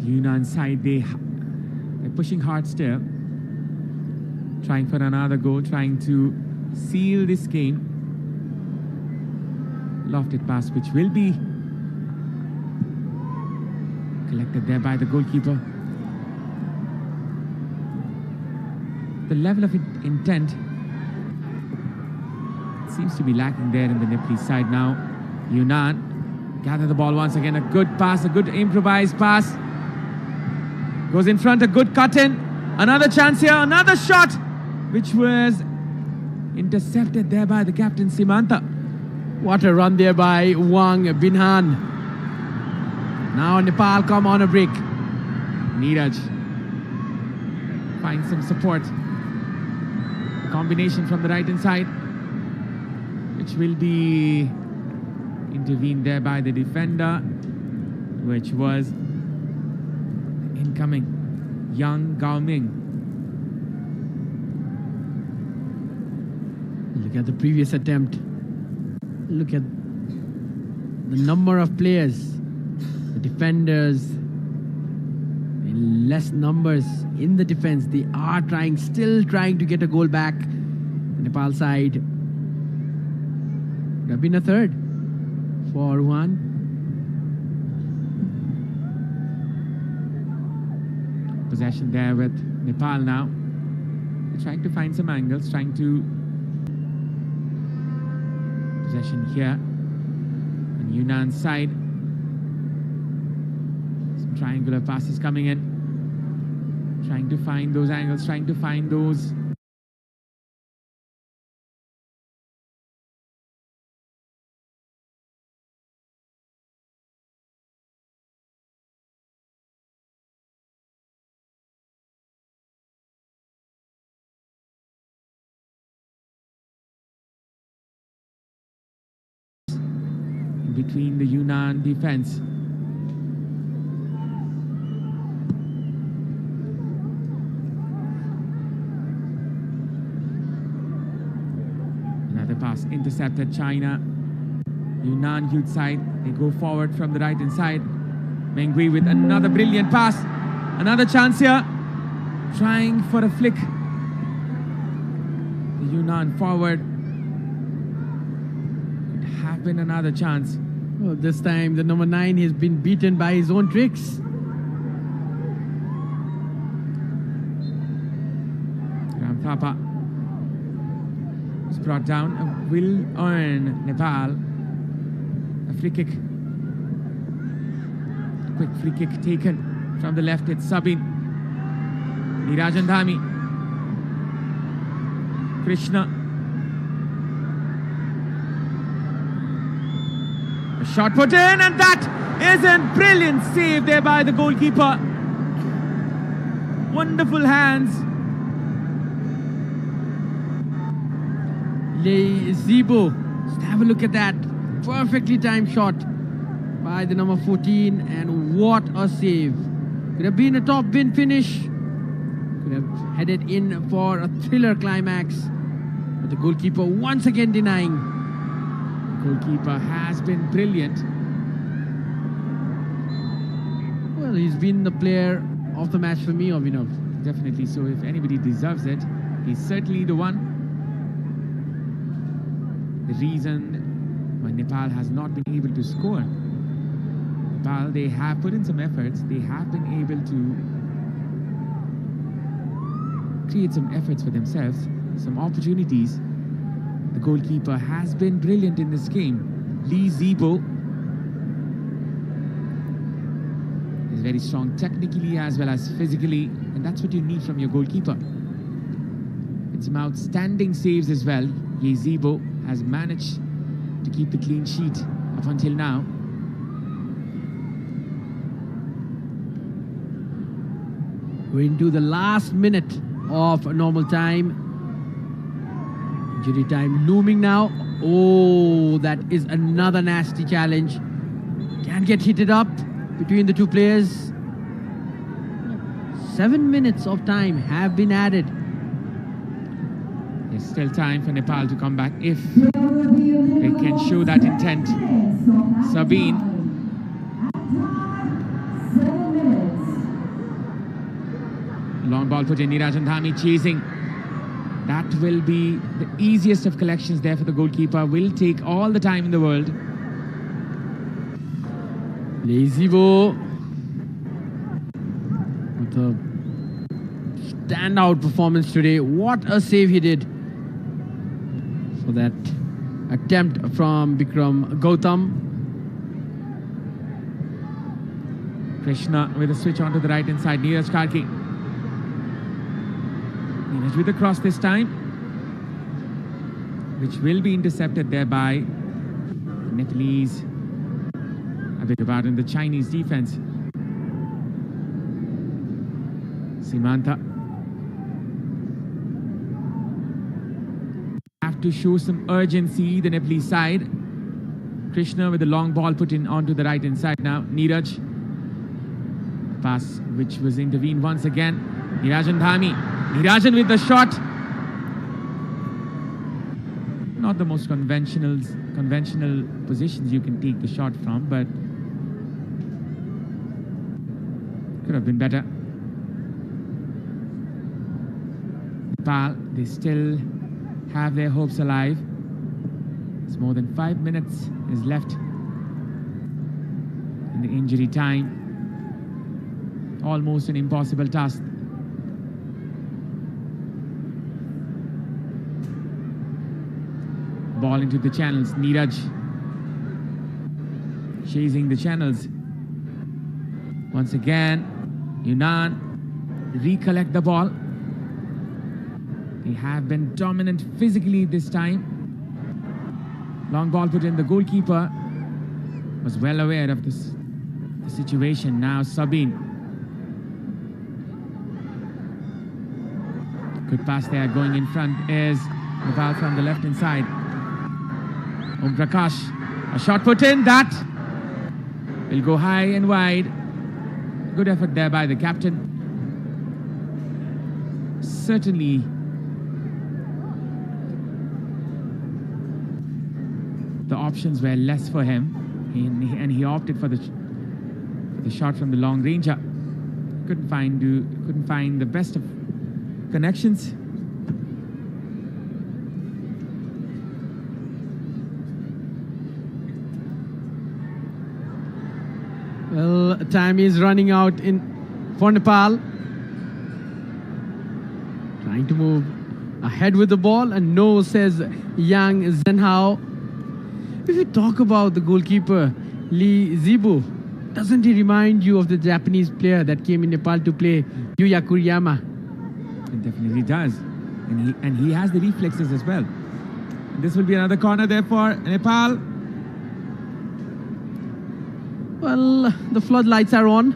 Yunnan side, they're pushing hard still, trying for another goal, trying to seal this game. Lofted pass, which will be collected there by the goalkeeper. The level of intent seems to be lacking there in the Nepalese side now. Yunnan gather the ball once again. A good pass, a good improvised pass. Goes in front, a good cut in. Another chance here, another shot. which was intercepted there by the captain Simanta. What a run there by Wang Binhan. Now Nepal come on a break. Neeraj finds some support. Combination from the right hand side, which will be intervened there by the defender, which was incoming Yang Gaoming. Look at the previous attempt. Look at the number of players, the defenders, in less numbers in the defense. They are still trying to get a goal back. The Nepal side could have been a third for one. Possession there with Nepal now. They're trying to find some angles, trying to possession here on Yunnan side. Some triangular passes coming in, trying to find those angles, trying to find those between the Yunnan defense. Another pass intercepted. China. Yunnan youth side. They go forward from the right hand side. Mengui with another brilliant pass. Another chance here. Trying for a flick. The Yunnan forward. Could have been another chance. Well, this time the number 9 has been beaten by his own tricks. Ram Thapa was brought down. Will earn Nepal a free kick. Quick free kick taken from the left. It's Sabin. Nirajan Dhami. Krishna. A shot put in, and that is a brilliant save there by the goalkeeper. Wonderful hands. Zibo. Just have a look at that. Perfectly timed shot by the number 14, and what a save. Could have been a top bin finish. Could have headed in for a thriller climax. But the goalkeeper once again denying. The goalkeeper has been brilliant. Well, he's been the player of the match for me, Abhinav. Definitely so. If anybody deserves it, he's certainly the one. The reason why Nepal has not been able to score. Nepal, they have put in some efforts. They have been able to create some efforts for themselves, some opportunities. The goalkeeper has been brilliant in this game. Lee Zibo is very strong technically as well as physically, and that's what you need from your goalkeeper. It's some outstanding saves as well. Lee Zibo has managed to keep the clean sheet up until now. We're into the last minute of normal time. Injury time looming now. Oh, that is another nasty challenge. Can get heated up between the two players. 7 minutes of time have been added. There's still time for Nepal to come back if they can show that intent. Sabine. Long ball put in. Nirajan Dhami chasing. That will be the easiest of collections there for the goalkeeper. Will take all the time in the world. Zibo with a standout performance today. What a save he did for that attempt from Bikram Gautam. Krishna with a switch onto the right hand side. Neeraj Karki. Neeraj with the cross this time, which will be intercepted there by Nepalese, I beg your pardon, the Chinese defense. Simanta have to show some urgency, the Nepalese side. Krishna with the long ball put in onto the right hand side now. Neeraj, pass which was intervened once again. Nirajan Dhami. Nirajan with the shot. Not the most conventional positions you can take the shot from, but could have been better. Nepal, they still have their hopes alive. It's more than 5 minutes is left in the injury time. Almost an impossible task. Ball into the channels. Neeraj chasing the channels. Once again, Yunnan recollect the ball. They have been dominant physically this time. Long ball put in. The goalkeeper was well aware of the situation. Now Sabine. Good pass there. Going in front is Nepal from the left hand side. Om Prakash. A shot put in. That will go high and wide. Good effort there by the captain. Certainly the options were less for him, and he opted for the shot from the long ranger. Couldn't find the best of connections. Well, time is running out for Nepal. Trying to move ahead with the ball, and no, says Yang Zhenhao. If you talk about the goalkeeper, Lee Zibo, doesn't he remind you of the Japanese player that came in Nepal to play, Yuya Kuriyama? It definitely does. And he has the reflexes as well. And this will be another corner there for Nepal. Well, the floodlights are on.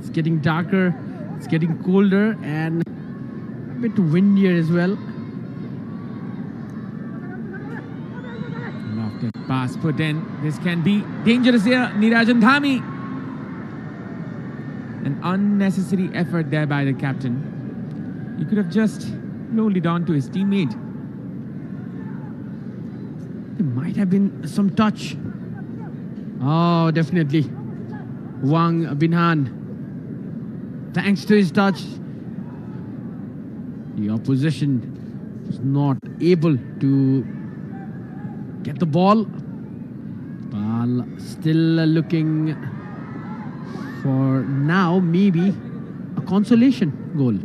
It's getting darker, it's getting colder, and a bit windier as well. Lofted pass put in. This can be dangerous here. Nirajan Dhami. An unnecessary effort there by the captain. He could have just rolled it on to his teammate. There might have been some touch. Oh, definitely. Wang Binhan. Thanks to his touch, the opposition was not able to get the ball. Ball still looking for now maybe a consolation goal.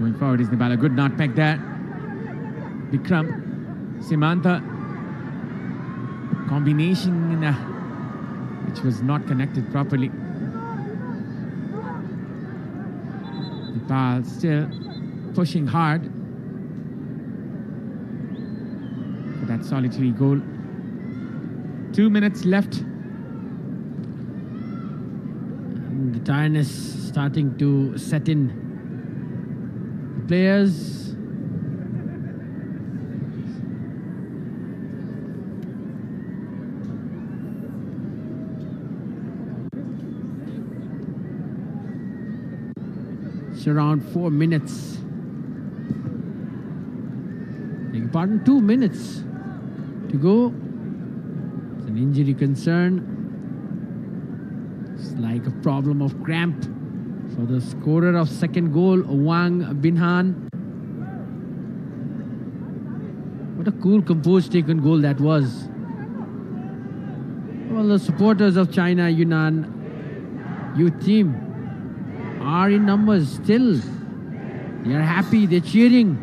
Going forward is Nepal. A good nutmeg there. Vikram. Simanta. Combination which was not connected properly. Nepal still pushing hard for that solitary goal. 2 minutes left. And the tiredness starting to set in. The players around 4 minutes. Beg your pardon, 2 minutes to go. It's an injury concern. It's like a problem of cramp for the scorer of second goal, Wang Binhan. What a cool, composed, taken goal that was. Well, the supporters of China Yunnan youth team are in numbers still. They are happy, they're cheering.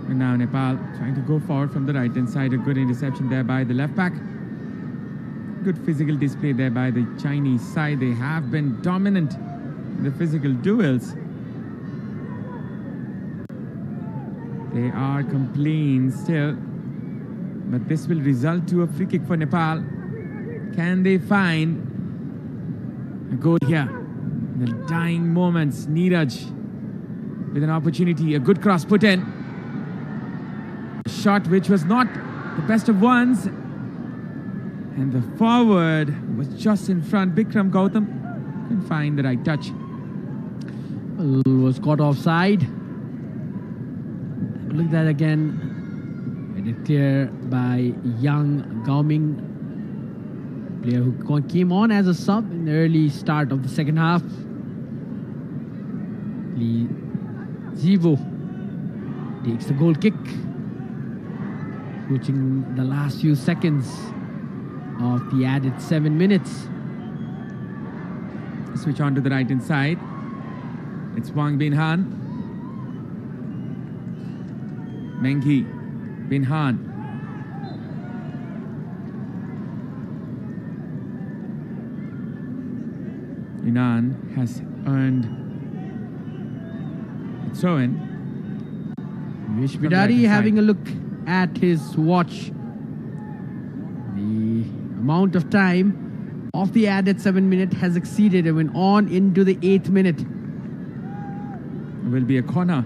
And now Nepal trying to go forward from the right hand side. A good interception there by the left back. Good physical display there by the Chinese side. They have been dominant in the physical duels. They are completing still, but this will result to a free kick for Nepal. Can they find a goal here? In the dying moments, Neeraj with an opportunity, a good cross put in. A shot which was not the best of ones. And the forward was just in front. Bikram Gautam couldn't find the right touch. Was caught offside. Look at that again. Made it clear by Yang Gaoming, player who came on as a sub in the early start of the second half. Li Zivo takes the goal kick, approaching the last few seconds of the added 7 minutes. Switch on to the right hand side. It's Wang Bin Han. Mengi Bin Han. Yunnan has earned its own. Vish Bidari having a look at his watch. The amount of time of the added 7 minutes has exceeded and went on into the 8th minute. It will be a corner.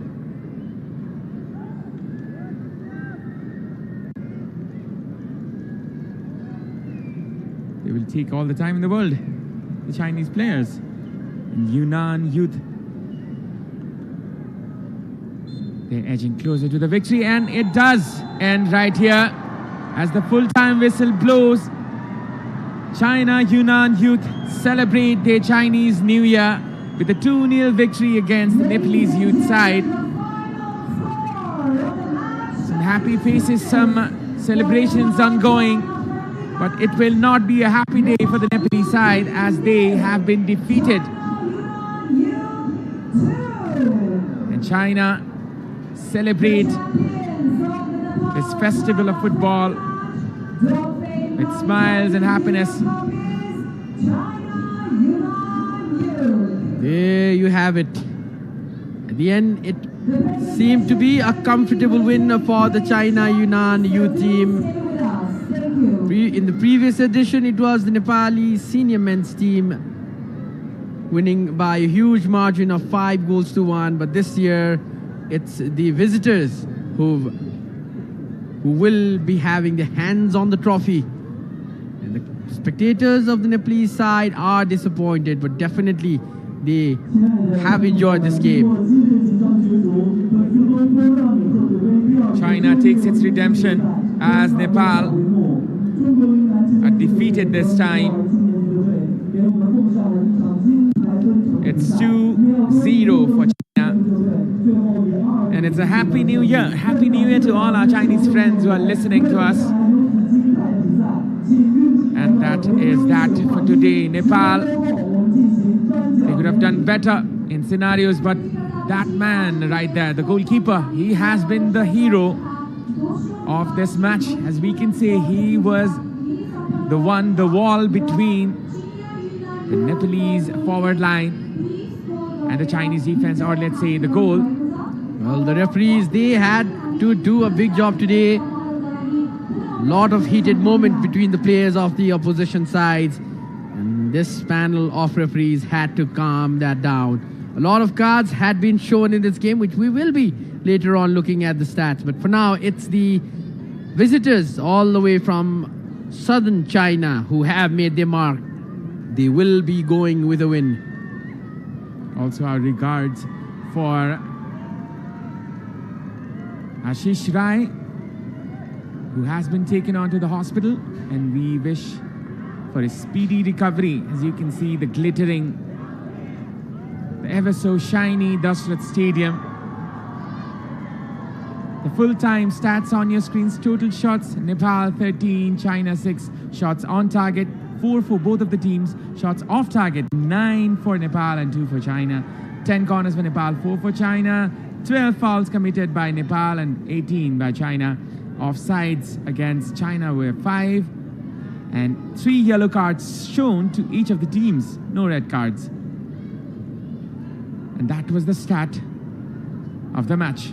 They will take all the time in the world, the Chinese players. And Yunnan youth, they're edging closer to the victory, and it does end right here as the full-time whistle blows. China Yunnan youth celebrate their Chinese New Year with a 2-0 victory against the Nepalese youth side. Some happy faces, some celebrations ongoing, but it will not be a happy day for the Nepalese side as they have been defeated. And China celebrate this festival of football with smiles and happiness. There you have it. At the end, it seemed to be a comfortable win for the China Yunnan youth team. In the previous edition, it was the Nepali senior men's team winning by a huge margin of 5-1, but this year it's the visitors who will be having their hands on the trophy. And the spectators of the Nepalese side are disappointed, but definitely they have enjoyed this game. China takes its redemption as Nepal are defeated this time. It's 2-0 for China. And it's a Happy New Year. Happy New Year to all our Chinese friends who are listening to us. And that is that for today. Nepal, they could have done better in scenarios, but that man right there, the goalkeeper, he has been the hero of this match. As we can say, he was the wall between the Nepalese forward line and the Chinese defense, or let's say the goal. Well, the referees, they had to do a big job today. Lot of heated moment between the players of the opposition sides. And this panel of referees had to calm that down. A lot of cards had been shown in this game, which we will be later on looking at the stats. But for now, it's the visitors all the way from southern China who have made their mark. They will be going with a win. Also our regards for Ashish Rai, who has been taken on to the hospital, and we wish for a speedy recovery. As you can see, the glittering, the ever so shiny Dashrath Stadium. The full-time stats on your screens: total shots, Nepal 13, China 6, shots on target 4 for both of the teams, shots off target 9 for Nepal and 2 for China, 10 corners for Nepal, 4 for China, 12 fouls committed by Nepal and 18 by China. Offsides against China were 5, and 3 yellow cards shown to each of the teams, no red cards. And that was the start of the match.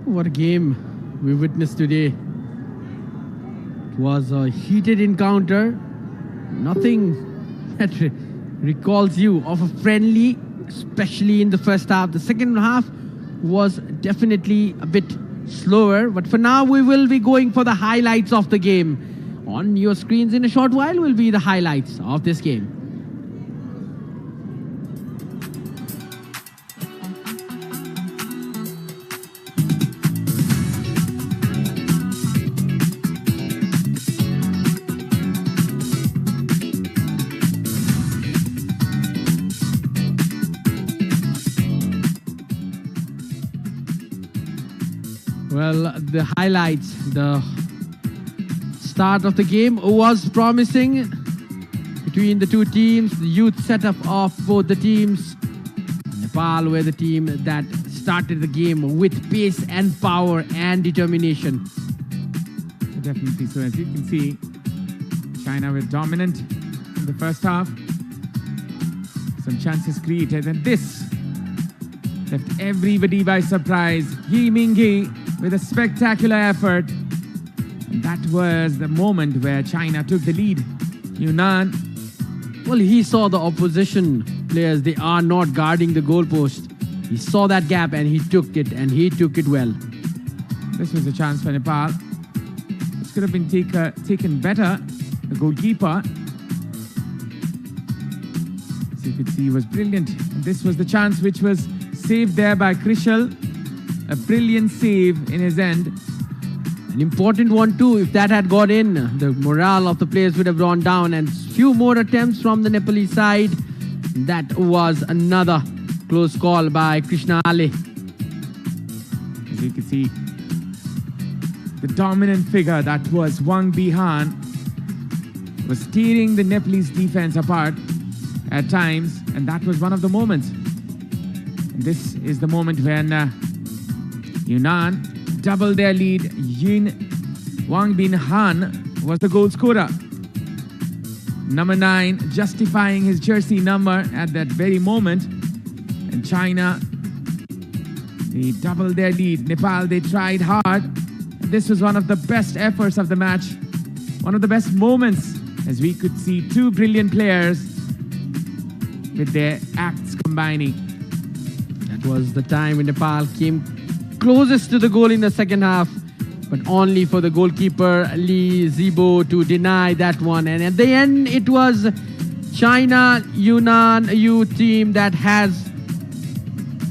What a game we witnessed today. It was a heated encounter. Nothing that recalls you of a friendly, especially in the first half. The second half was definitely a bit slower, but for now we will be going for the highlights of the game. On your screens in a short while will be the highlights of this game. Well, the highlights, the start of the game was promising between the two teams. The youth setup of both the teams. Nepal were the team that started the game with pace and power and determination. Definitely so. As you can see, China were dominant in the first half. Some chances created, and this left everybody by surprise. Yi Mingyi with a spectacular effort. And that was the moment where China took the lead. Yunnan. Well, he saw the opposition players, they are not guarding the goalpost. He saw that gap and he took it, and he took it well. This was a chance for Nepal. This could have been taken better. The goalkeeper, as you could see, was brilliant. And this was the chance which was saved there by Krishal. A brilliant save in his end. An important one too. If that had got in, the morale of the players would have gone down, and few more attempts from the Nepalese side. That was another close call by Krishna Ali. As you can see, the dominant figure that was Wang Bihan was tearing the Nepalese defense apart at times, and that was one of the moments. And this is the moment when Yunnan doubled their lead. Wang Bihan was the goal scorer. Number 9 justifying his jersey number at that very moment. And China, they doubled their lead. Nepal, they tried hard. This was one of the best efforts of the match. One of the best moments, as we could see 2 brilliant players with their acts combining. That was the time when Nepal came closest to the goal in the second half, but only for the goalkeeper Lee Zibo to deny that one. And at the end, it was China Yunnan youth team that has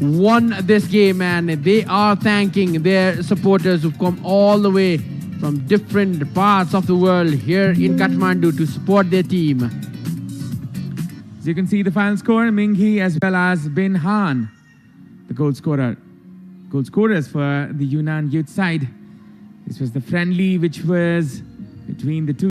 won this game, and they are thanking their supporters who've come all the way from different parts of the world here in Kathmandu to support their team. As you can see, the final score, Mingyi as well as Bin Han, the goal scorers for the Yunnan youth side. This was the friendly which was between the two